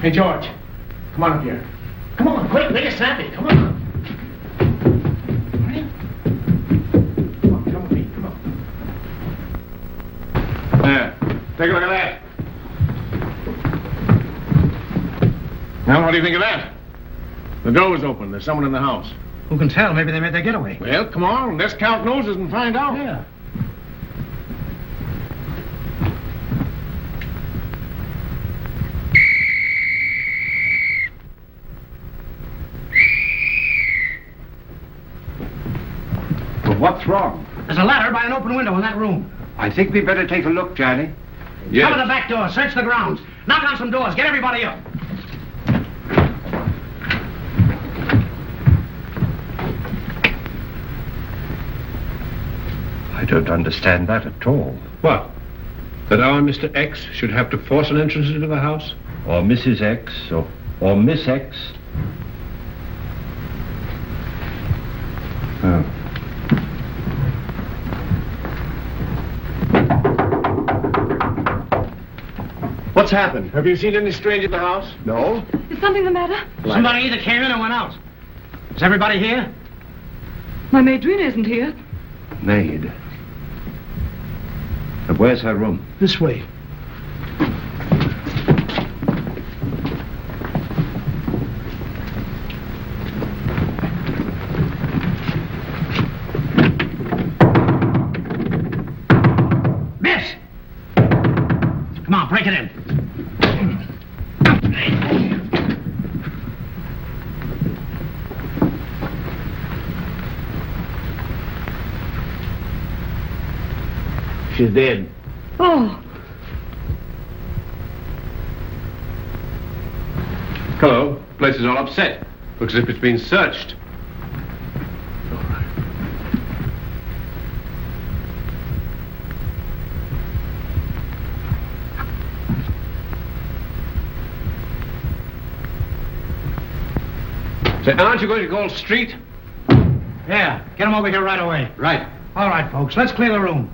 [SPEAKER 5] Hey, George. Come on up here. Come on, quick, make it snappy. Come on. Come on, come with me. Come on.
[SPEAKER 10] There. Take a look at that. Now, what do you think of that? The door was open. There's someone in the house.
[SPEAKER 13] Who can tell? Maybe they made their getaway.
[SPEAKER 10] Well, come on. Let's count noses and find out.
[SPEAKER 13] Yeah.
[SPEAKER 7] But what's wrong?
[SPEAKER 13] There's a ladder by an open window in that room.
[SPEAKER 7] I think we better take a look, Johnny.
[SPEAKER 10] Yes.
[SPEAKER 13] Cover the back door, search the grounds. Knock on some doors, get everybody up.
[SPEAKER 7] I don't understand that at all.
[SPEAKER 8] What? That our Mr. X should have to force an entrance into the house?
[SPEAKER 7] Or Mrs. X, or Miss X. Oh.
[SPEAKER 10] What's happened? Have you seen any stranger in the house?
[SPEAKER 7] No?
[SPEAKER 4] Is something the matter?
[SPEAKER 13] Somebody either came in or went out. Is everybody here?
[SPEAKER 4] My maid Drina isn't here.
[SPEAKER 7] Maid. But where's her room?
[SPEAKER 2] This way.
[SPEAKER 13] Miss! Come on, break it in.
[SPEAKER 7] She's dead.
[SPEAKER 4] Oh,
[SPEAKER 8] Hello. Place is all upset. Looks as if it's been searched. Say, aren't you going to call street?
[SPEAKER 13] Yeah, get them over here right away.
[SPEAKER 8] Right.
[SPEAKER 13] All right, folks, let's clear the room.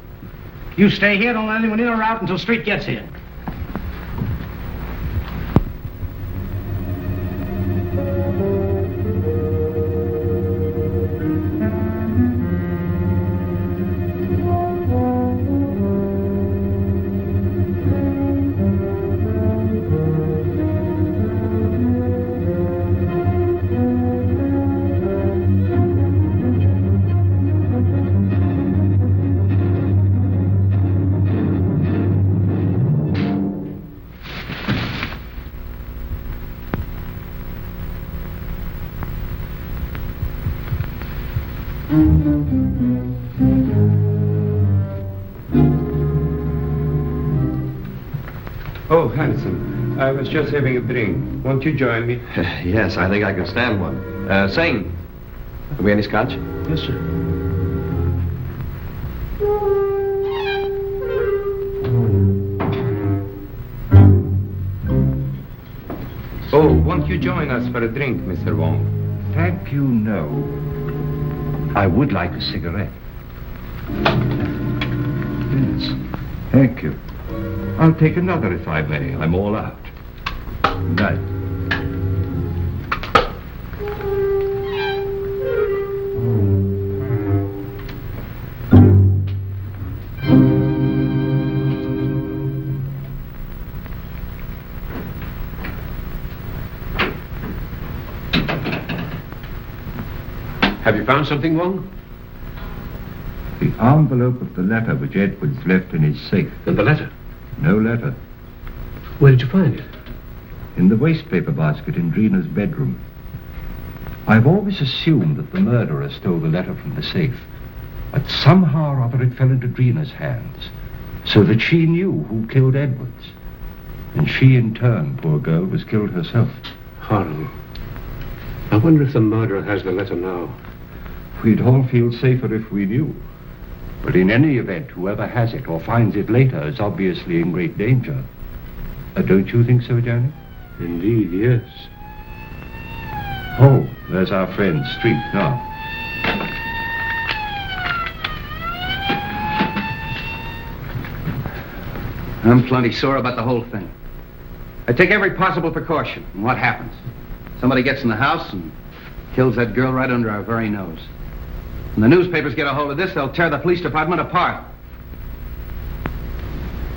[SPEAKER 13] You stay here, don't let anyone in or out until Street gets here.
[SPEAKER 11] Oh, handsome. I was just having a drink. Won't you join me?
[SPEAKER 15] Yes, I think I can stand one. Sing. Have we any scotch?
[SPEAKER 2] Yes, sir.
[SPEAKER 11] Oh, won't you join us for a drink, Mr. Wong?
[SPEAKER 7] Thank you, no. I would like a cigarette. Yes. Thank you. I'll take another if I may. I'm all out. Good night.
[SPEAKER 8] Have you found something, Wong?
[SPEAKER 7] The envelope of the letter which Edwards left in his safe.
[SPEAKER 8] And the letter?
[SPEAKER 7] No letter.
[SPEAKER 5] Where did you find it?
[SPEAKER 7] In the wastepaper basket in Drina's bedroom. I've always assumed that the murderer stole the letter from the safe. But somehow or other it fell into Drina's hands. So that she knew who killed Edwards. And she in turn, poor girl, was killed herself.
[SPEAKER 8] Horrible. I wonder if the murderer has the letter now.
[SPEAKER 7] We'd all feel safer if we knew. But in any event, whoever has it or finds it later is obviously in great danger. Don't you think so, Johnny?
[SPEAKER 8] Indeed, yes.
[SPEAKER 7] Oh, there's our friend, Street, now.
[SPEAKER 15] I'm plenty sore about the whole thing.
[SPEAKER 10] I take every possible precaution. And what happens? Somebody gets in the house and kills that girl right under our very nose. When the newspapers get a hold of this, they'll tear the police department apart.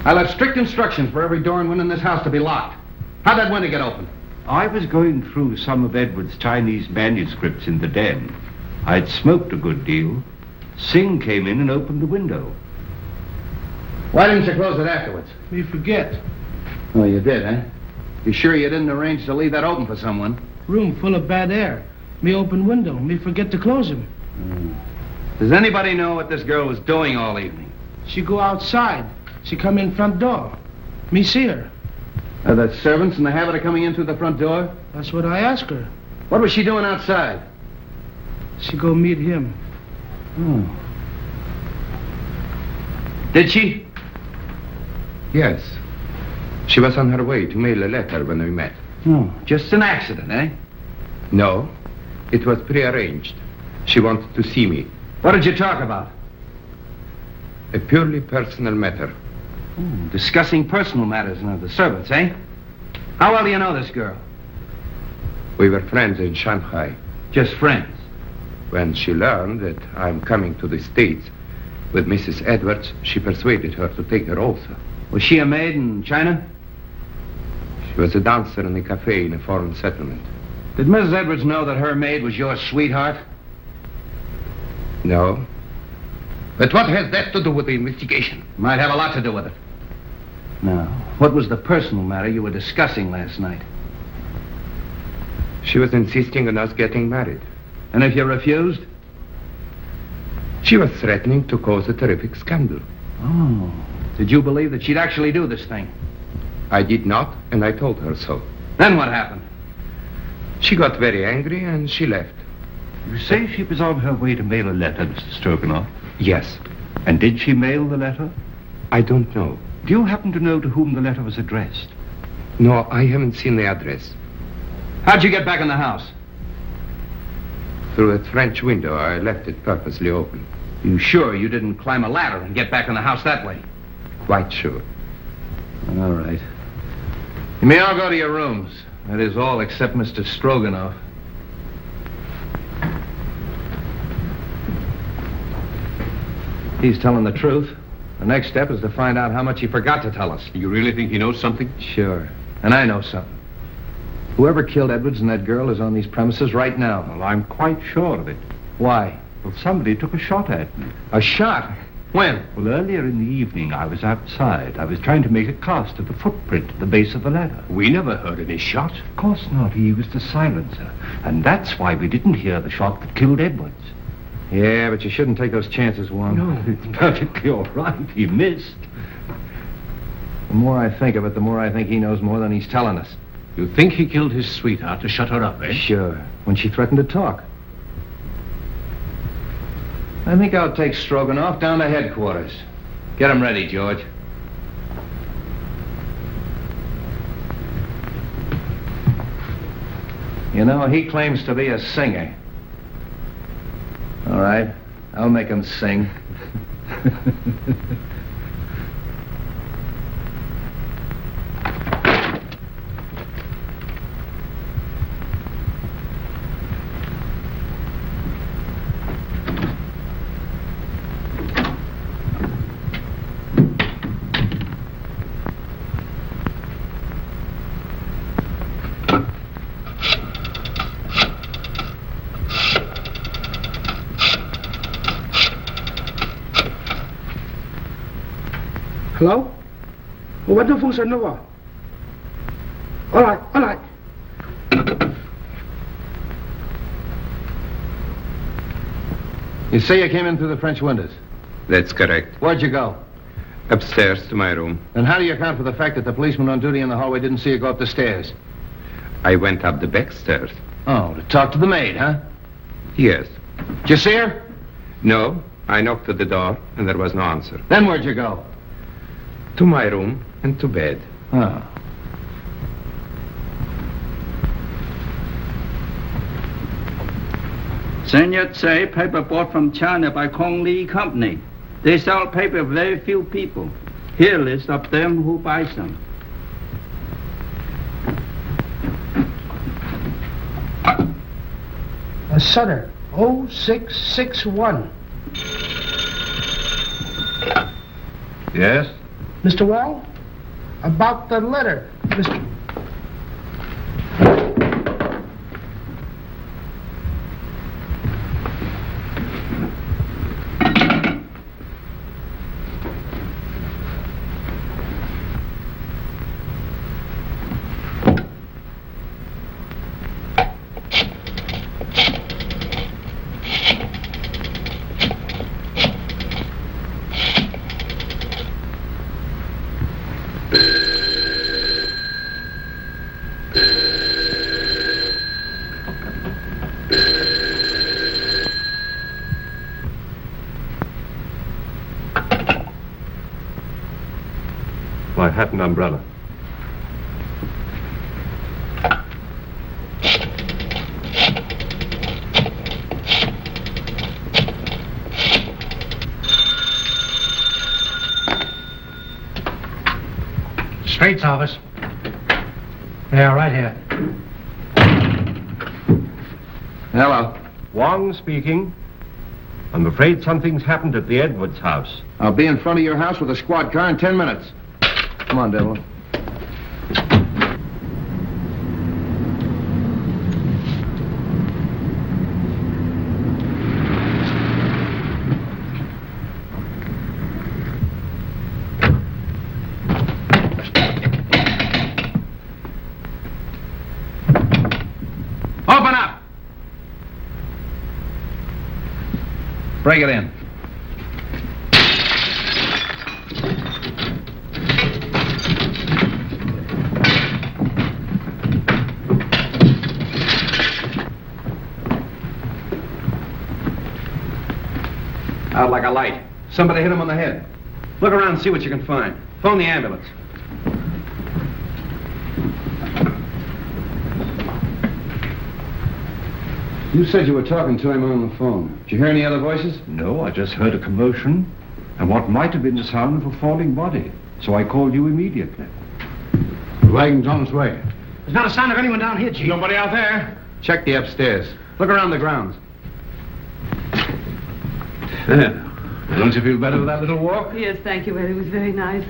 [SPEAKER 10] I left strict instructions for every door and window in this house to be locked. How'd that window get open?
[SPEAKER 7] I was going through some of Edward's Chinese manuscripts in the den. I'd smoked a good deal. Singh came in and opened the window.
[SPEAKER 10] Why didn't you close it afterwards?
[SPEAKER 2] Me forget.
[SPEAKER 10] Oh, you did, eh? You sure you didn't arrange to leave that open for someone?
[SPEAKER 2] Room full of bad air. Me open window. Me forget to close him.
[SPEAKER 10] Does anybody know what this girl was doing all evening?
[SPEAKER 2] She go outside. She come in front door. Me see her.
[SPEAKER 10] Are the servants in the habit of coming in through the front door?
[SPEAKER 2] That's what I asked her.
[SPEAKER 10] What was she doing outside?
[SPEAKER 2] She go meet him.
[SPEAKER 10] Oh. Did she?
[SPEAKER 11] Yes. She was on her way to mail a letter when we met.
[SPEAKER 10] Oh, just an accident, eh?
[SPEAKER 11] No, it was prearranged. She wanted to see me.
[SPEAKER 10] What did you talk about?
[SPEAKER 11] A purely personal matter.
[SPEAKER 10] Discussing personal matters of the servants, eh? How well do you know this girl?
[SPEAKER 11] We were friends in Shanghai.
[SPEAKER 10] Just friends?
[SPEAKER 11] When she learned that I'm coming to the States with Mrs. Edwards, she persuaded her to take her also.
[SPEAKER 10] Was she a maid in China?
[SPEAKER 11] She was a dancer in a cafe in a foreign settlement.
[SPEAKER 10] Did Mrs. Edwards know that her maid was your sweetheart?
[SPEAKER 11] No. But what has that to do with the investigation?
[SPEAKER 10] Might have a lot to do with it. Now, what was the personal matter you were discussing last night?
[SPEAKER 11] She was insisting on us getting married.
[SPEAKER 10] And if you refused?
[SPEAKER 11] She was threatening to cause a terrific scandal.
[SPEAKER 10] Oh. Did you believe that she'd actually do this thing?
[SPEAKER 11] I did not, and I told her so.
[SPEAKER 10] Then what happened?
[SPEAKER 11] She got very angry and she left.
[SPEAKER 7] You say she was on her way to mail a letter, Mr. Stroganoff?
[SPEAKER 11] Yes.
[SPEAKER 7] And did she mail the letter?
[SPEAKER 11] I don't know.
[SPEAKER 7] Do you happen to know to whom the letter was addressed?
[SPEAKER 11] No, I haven't seen the address.
[SPEAKER 10] How'd you get back in the house?
[SPEAKER 11] Through a French window. I left it purposely open.
[SPEAKER 10] You sure you didn't climb a ladder and get back in the house that way?
[SPEAKER 11] Quite sure.
[SPEAKER 10] All right. You may all go to your rooms. That is all except Mr. Stroganoff. He's telling the truth. The next step is to find out how much he forgot to tell us.
[SPEAKER 8] You really think he knows something?
[SPEAKER 10] Sure. And I know something. Whoever killed Edwards and that girl is on these premises right now.
[SPEAKER 7] Well, I'm quite sure of it.
[SPEAKER 10] Why?
[SPEAKER 7] Well, somebody took a shot at me.
[SPEAKER 10] A shot? When?
[SPEAKER 7] Well, earlier in the evening, I was outside. I was trying to make a cast of the footprint at the base of the ladder.
[SPEAKER 8] We never heard any shot.
[SPEAKER 7] Of course not. He used a silencer. And that's why we didn't hear the shot that killed Edwards.
[SPEAKER 10] Yeah, but you shouldn't take those chances, Wong.
[SPEAKER 7] No, it's perfectly all right. He missed.
[SPEAKER 10] The more I think of it, the more I think he knows more than he's telling us.
[SPEAKER 8] You think he killed his sweetheart to shut her up, eh?
[SPEAKER 10] Sure. When she threatened to talk. I think I'll take Stroganoff down to headquarters. Get him ready, George. You know, he claims to be a singer. All right, I'll make him sing.
[SPEAKER 2] Hello? What the fuck's Nova? All right, all right.
[SPEAKER 10] You say you came in through the French windows?
[SPEAKER 11] That's correct.
[SPEAKER 10] Where'd you go?
[SPEAKER 11] Upstairs to my room.
[SPEAKER 10] And how do you account for the fact that the policeman on duty in the hallway didn't see you go up the stairs?
[SPEAKER 11] I went up the back stairs.
[SPEAKER 10] Oh, to talk to the maid, huh?
[SPEAKER 11] Yes.
[SPEAKER 10] Did you see her?
[SPEAKER 11] No, I knocked at the door and there was no answer.
[SPEAKER 10] Then where'd you go?
[SPEAKER 11] To my room and to bed.
[SPEAKER 10] Oh.
[SPEAKER 16] Sun Yat-say paper bought from China by Kong Lee Company. They sell paper very few people. Here list of them who buy some.
[SPEAKER 2] Sutter, 0661.
[SPEAKER 7] Yes?
[SPEAKER 2] Mr. Wong? About the letter, Mr.
[SPEAKER 7] My hat and umbrella.
[SPEAKER 17] Straight's office. Yeah, right here.
[SPEAKER 10] Hello.
[SPEAKER 7] Wong speaking. I'm afraid something's happened at the Edwards house.
[SPEAKER 10] I'll be in front of your house with a squad car in 10 minutes. Come on, Devil. Open up! Break it in. Out like a light. Somebody hit him on the head. Look around and see what you can find. Phone the ambulance. You said you were talking to him on the phone. Did you hear any other voices?
[SPEAKER 7] No, I just heard a commotion and what might have been the sound of a falling body. So I called you immediately.
[SPEAKER 1] The wagon's on its way.
[SPEAKER 17] There's not a sign of anyone down here, Chief.
[SPEAKER 10] Nobody out there? Check the upstairs. Look around the grounds.
[SPEAKER 5] There. Don't you feel better with that little walk?
[SPEAKER 4] Yes, thank you, Ed. It was very nice.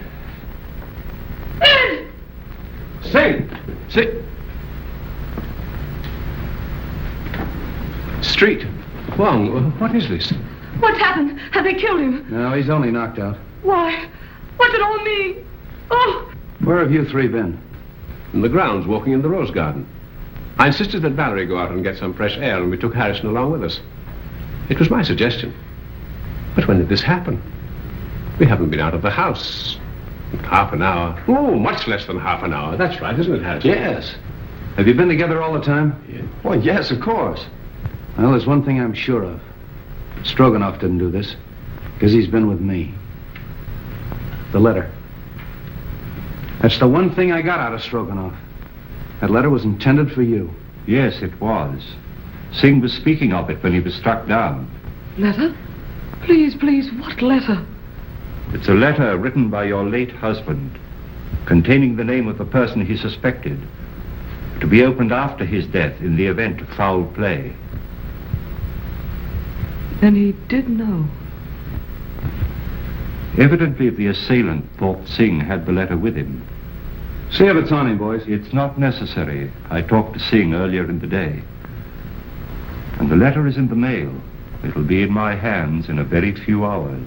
[SPEAKER 10] Sing!
[SPEAKER 5] Sit. Street. Wong, what is this?
[SPEAKER 4] What happened? Have they killed him?
[SPEAKER 10] No, he's only knocked out.
[SPEAKER 4] Why? What's it all mean? Oh!
[SPEAKER 10] Where have you three been?
[SPEAKER 5] In the grounds, walking in the rose garden. I insisted that Valerie go out and get some fresh air, and we took Harrison along with us. It was my suggestion. But when did this happen? We haven't been out of the house. Half an hour. Oh, much less than half an hour. That's right, isn't it, Harrison?
[SPEAKER 10] Yes. Have you been together all the time?
[SPEAKER 5] Yeah.
[SPEAKER 10] Well, yes, of course. Well, there's one thing I'm sure of. Stroganoff didn't do this, because he's been with me. The letter. That's the one thing I got out of Stroganoff. That letter was intended for you.
[SPEAKER 7] Yes, it was. Singh was speaking of it when he was struck down.
[SPEAKER 4] Letter? Please, please, what letter?
[SPEAKER 7] It's a letter written by your late husband, containing the name of the person he suspected, to be opened after his death in the event of foul play.
[SPEAKER 4] Then he did know.
[SPEAKER 7] Evidently, the assailant thought Singh had the letter with him.
[SPEAKER 10] See if it's on him, boys.
[SPEAKER 7] It's not necessary. I talked to Singh earlier in the day. And the letter is in the mail. It'll be in my hands in a very few hours.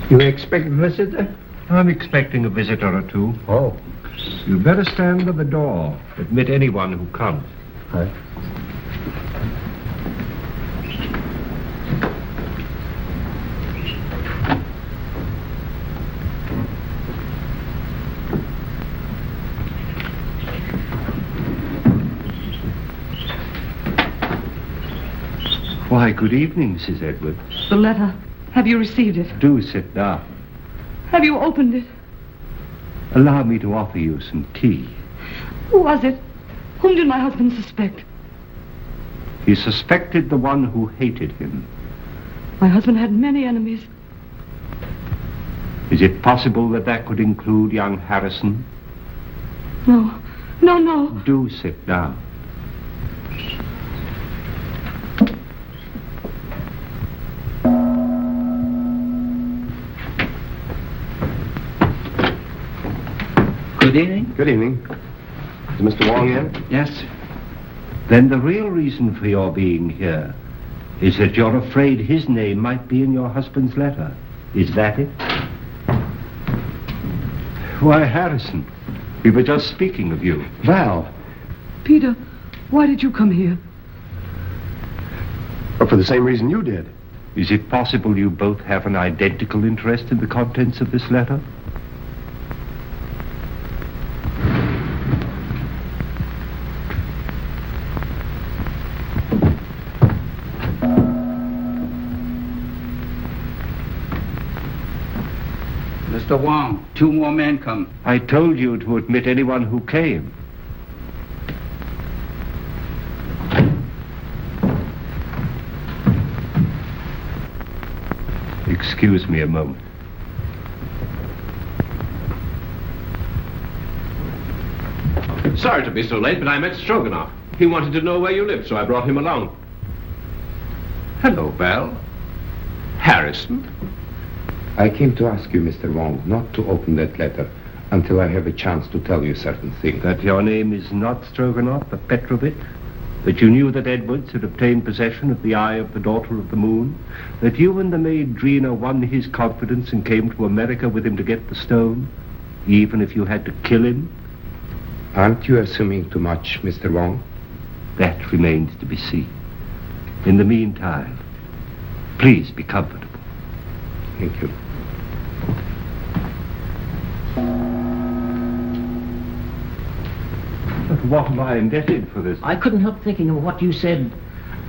[SPEAKER 17] You expect a visitor?
[SPEAKER 7] I'm expecting a visitor or two.
[SPEAKER 17] Oh.
[SPEAKER 7] You'd better stand by the door. Admit anyone who comes.
[SPEAKER 17] Right.
[SPEAKER 7] Why, good evening, Mrs. Edwards.
[SPEAKER 4] The letter. Have you received it?
[SPEAKER 7] Do sit down.
[SPEAKER 4] Have you opened it?
[SPEAKER 7] Allow me to offer you some tea.
[SPEAKER 4] Who was it? Whom did my husband suspect?
[SPEAKER 7] He suspected the one who hated him.
[SPEAKER 4] My husband had many enemies.
[SPEAKER 7] Is it possible that that could include young Harrison?
[SPEAKER 4] No. No, no.
[SPEAKER 7] Do sit down.
[SPEAKER 10] Good evening.
[SPEAKER 15] Good evening. Is Mr. Wong in?
[SPEAKER 10] Yes, sir.
[SPEAKER 7] Then the real reason for your being here is that you're afraid his name might be in your husband's letter. Is that it? Why, Harrison, we were just speaking of you.
[SPEAKER 10] Val.
[SPEAKER 4] Peter, why did you come here?
[SPEAKER 15] But for the same reason you did.
[SPEAKER 7] Is it possible you both have an identical interest in the contents of this letter?
[SPEAKER 16] Mr. Wong, 2 more men come.
[SPEAKER 7] I told you to admit anyone who came. Excuse me a moment.
[SPEAKER 5] Sorry to be so late, but I met Stroganoff. He wanted to know where you lived, so I brought him along. Hello, Val. Harrison.
[SPEAKER 11] I came to ask you, Mr. Wong, not to open that letter until I have a chance to tell you certain things.
[SPEAKER 7] That your name is not Stroganoff, but Petrovich? That you knew that Edwards had obtained possession of the Eye of the Daughter of the Moon? That you and the maid Drina won his confidence and came to America with him to get the stone, even if you had to kill him?
[SPEAKER 11] Aren't you assuming too much, Mr. Wong?
[SPEAKER 7] That remains to be seen. In the meantime, please be comfortable.
[SPEAKER 11] Thank you.
[SPEAKER 7] But what am I indebted for this?
[SPEAKER 13] I couldn't help thinking of what you said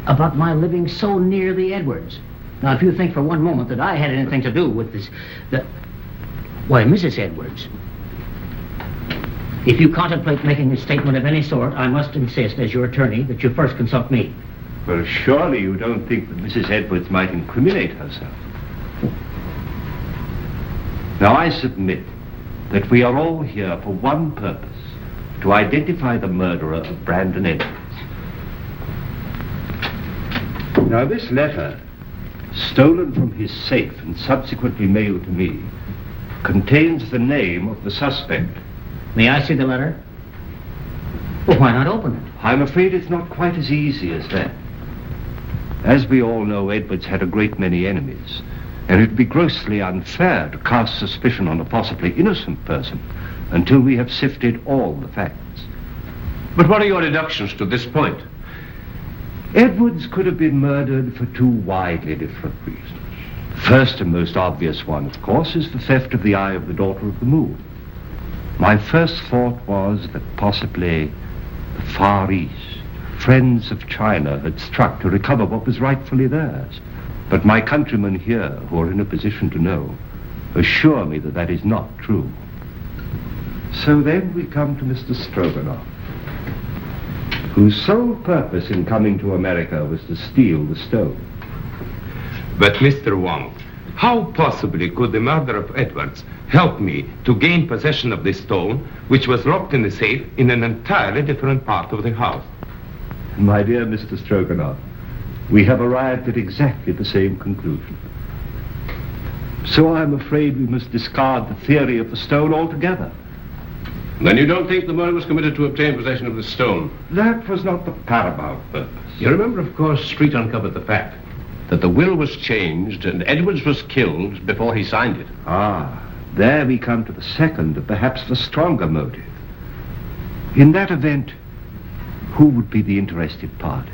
[SPEAKER 13] about my living so near the Edwards. Now, if you think for one moment that I had anything to do with this, why, Mrs. Edwards, if you contemplate making a statement of any sort, I must insist, as your attorney, that you first consult me.
[SPEAKER 7] Well, surely you don't think that Mrs. Edwards might incriminate herself. Now, I submit that we are all here for one purpose, to identify the murderer of Brandon Edwards. Now, this letter, stolen from his safe and subsequently mailed to me, contains the name of the suspect.
[SPEAKER 13] May I see the letter? Well, why not open it?
[SPEAKER 7] I'm afraid it's not quite as easy as that. As we all know, Edwards had a great many enemies, and it'd be grossly unfair to cast suspicion on a possibly innocent person until we have sifted all the facts.
[SPEAKER 5] But what are your deductions to this point?
[SPEAKER 7] Edwards could have been murdered for 2 widely different reasons. First and most obvious one, of course, is the theft of the Eye of the Daughter of the Moon. My first thought was that possibly the Far East, friends of China, had struck to recover what was rightfully theirs. But my countrymen here, who are in a position to know, assure me that that is not true. So then we come to Mr. Stroganoff, whose sole purpose in coming to America was to steal the stone.
[SPEAKER 11] But, Mr. Wong, how possibly could the murder of Edwards help me to gain possession of this stone, which was locked in the safe in an entirely different part of the house?
[SPEAKER 7] My dear Mr. Stroganoff, we have arrived at exactly the same conclusion. So I'm afraid we must discard the theory of the stone altogether.
[SPEAKER 5] Then you don't think the murder was committed to obtain possession of the stone?
[SPEAKER 7] That was not the paramount purpose.
[SPEAKER 5] You remember, of course, Street uncovered the fact that the will was changed and Edwards was killed before he signed it.
[SPEAKER 7] Ah, there we come to the second and perhaps the stronger motive. In that event, who would be the interested parties?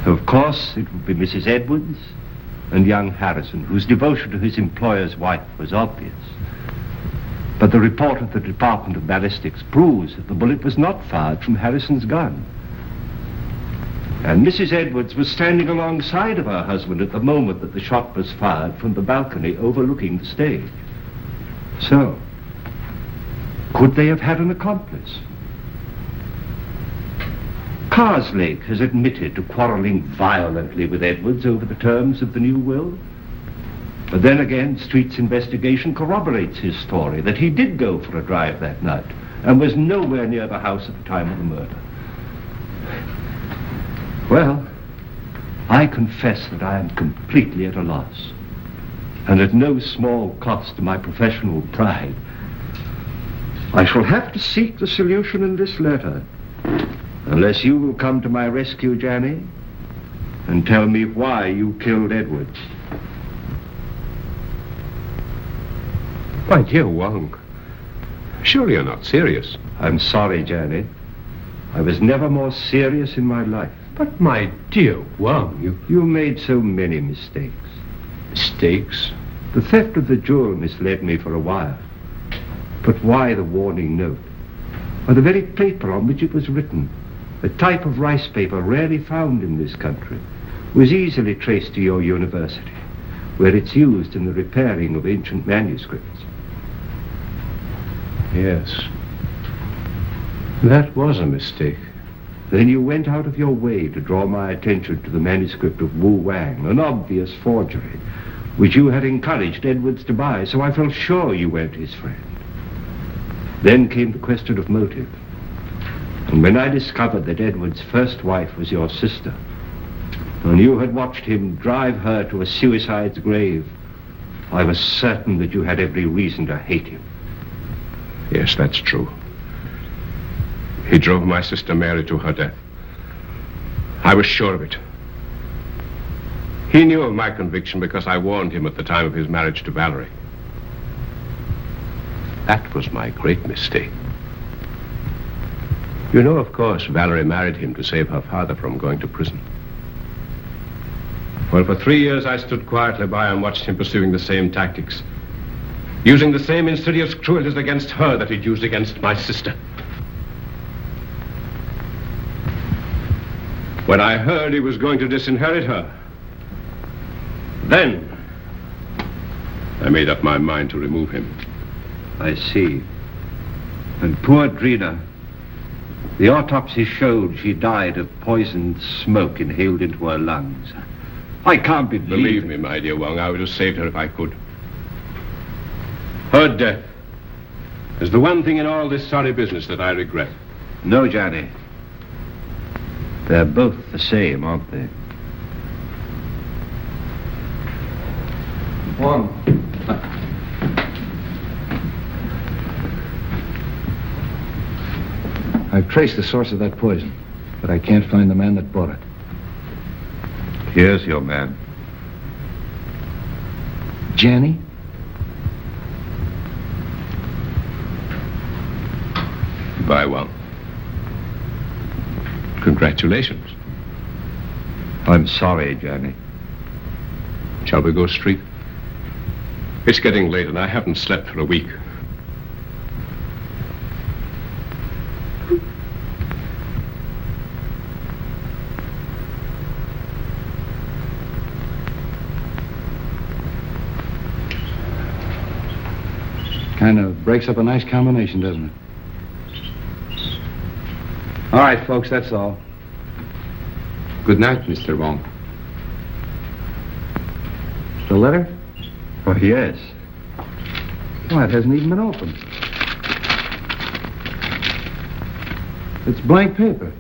[SPEAKER 7] Of course, it would be Mrs. Edwards and young Harrison, whose devotion to his employer's wife was obvious. But the report of the Department of Ballistics proves that the bullet was not fired from Harrison's gun. And Mrs. Edwards was standing alongside of her husband at the moment that the shot was fired from the balcony overlooking the stage. So, could they have had an accomplice? Karslake has admitted to quarreling violently with Edwards over the terms of the new will. But then again, Street's investigation corroborates his story that he did go for a drive that night and was nowhere near the house at the time of the murder. Well, I confess that I am completely at a loss, and at no small cost to my professional pride. I shall have to seek the solution in this letter, unless you will come to my rescue, Janny, and tell me why you killed Edwards.
[SPEAKER 5] My dear Wong, surely you're not serious.
[SPEAKER 7] I'm sorry, Janny. I was never more serious in my life.
[SPEAKER 5] But my dear Wong,
[SPEAKER 7] You made so many mistakes.
[SPEAKER 5] Mistakes?
[SPEAKER 7] The theft of the jewel misled me for a while. But why the warning note? Or the very paper on which it was written, a type of rice paper rarely found in this country, was easily traced to your university, where it's used in the repairing of ancient manuscripts.
[SPEAKER 5] Yes. That was a mistake.
[SPEAKER 7] Then you went out of your way to draw my attention to the manuscript of Wu Wang, an obvious forgery, which you had encouraged Edwards to buy, so I felt sure you weren't his friend. Then came the question of motive. And when I discovered that Edwards' first wife was your sister, and you had watched him drive her to a suicide's grave, I was certain that you had every reason to hate him.
[SPEAKER 5] Yes, that's true. He drove my sister Mary to her death. I was sure of it. He knew of my conviction because I warned him at the time of his marriage to Valerie. That was my great mistake. You know, of course, Valerie married him to save her father from going to prison. Well, for 3 years I stood quietly by and watched him pursuing the same tactics, using the same insidious cruelties against her that he'd used against my sister. When I heard he was going to disinherit her, then I made up my mind to remove him.
[SPEAKER 7] I see. And poor Drina, the autopsy showed she died of poisoned smoke inhaled into her lungs. I can't
[SPEAKER 5] Believe me, my dear Wong, I would have saved her if I could. Her death is the one thing in all this sorry business that I regret.
[SPEAKER 7] No, Johnny. They're both the same, aren't they?
[SPEAKER 12] Wong. I've traced the source of that poison, but I can't find the man that bought it.
[SPEAKER 7] Here's your man.
[SPEAKER 12] Janny?
[SPEAKER 5] Goodbye, Wong. Congratulations.
[SPEAKER 7] I'm sorry, Johnny.
[SPEAKER 5] Shall we go street? It's getting late and I haven't slept for a week.
[SPEAKER 12] Kind of breaks up a nice combination, doesn't it? All right, folks, that's all.
[SPEAKER 11] Good night, Mr. Wong.
[SPEAKER 12] The letter?
[SPEAKER 7] Oh, yes.
[SPEAKER 12] Why, it hasn't even been opened. It's blank paper.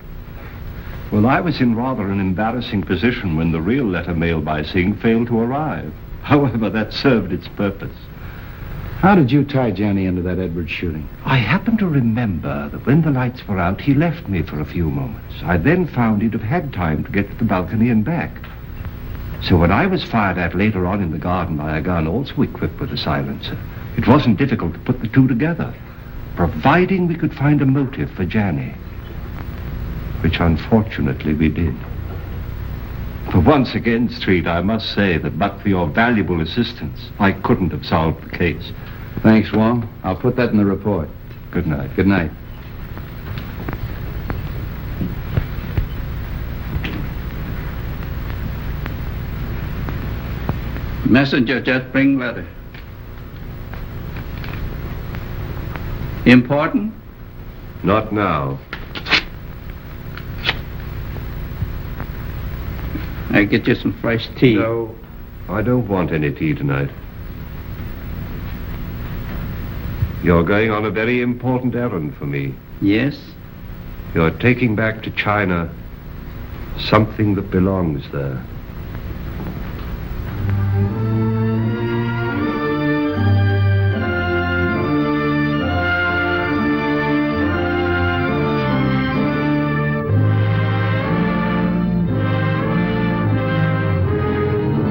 [SPEAKER 7] Well, I was in rather an embarrassing position when the real letter mailed by Singh failed to arrive. However, that served its purpose.
[SPEAKER 12] How did you tie Janny into that Edwards shooting?
[SPEAKER 7] I happen to remember that when the lights were out, he left me for a few moments. I then found he'd have had time to get to the balcony and back. So when I was fired at later on in the garden by a gun also equipped with a silencer, it wasn't difficult to put the two together, providing we could find a motive for Janny, which unfortunately we did. For once again, Street, I must say that but for your valuable assistance, I couldn't have solved the case.
[SPEAKER 12] Thanks, Wong. I'll put that in the report.
[SPEAKER 7] Good night.
[SPEAKER 12] Good night.
[SPEAKER 16] Messenger just bring letter. Important?
[SPEAKER 7] Not now.
[SPEAKER 16] I get you some fresh tea.
[SPEAKER 7] No, I don't want any tea tonight. You're going on a very important errand for me.
[SPEAKER 16] Yes?
[SPEAKER 7] You're taking back to China something that belongs there.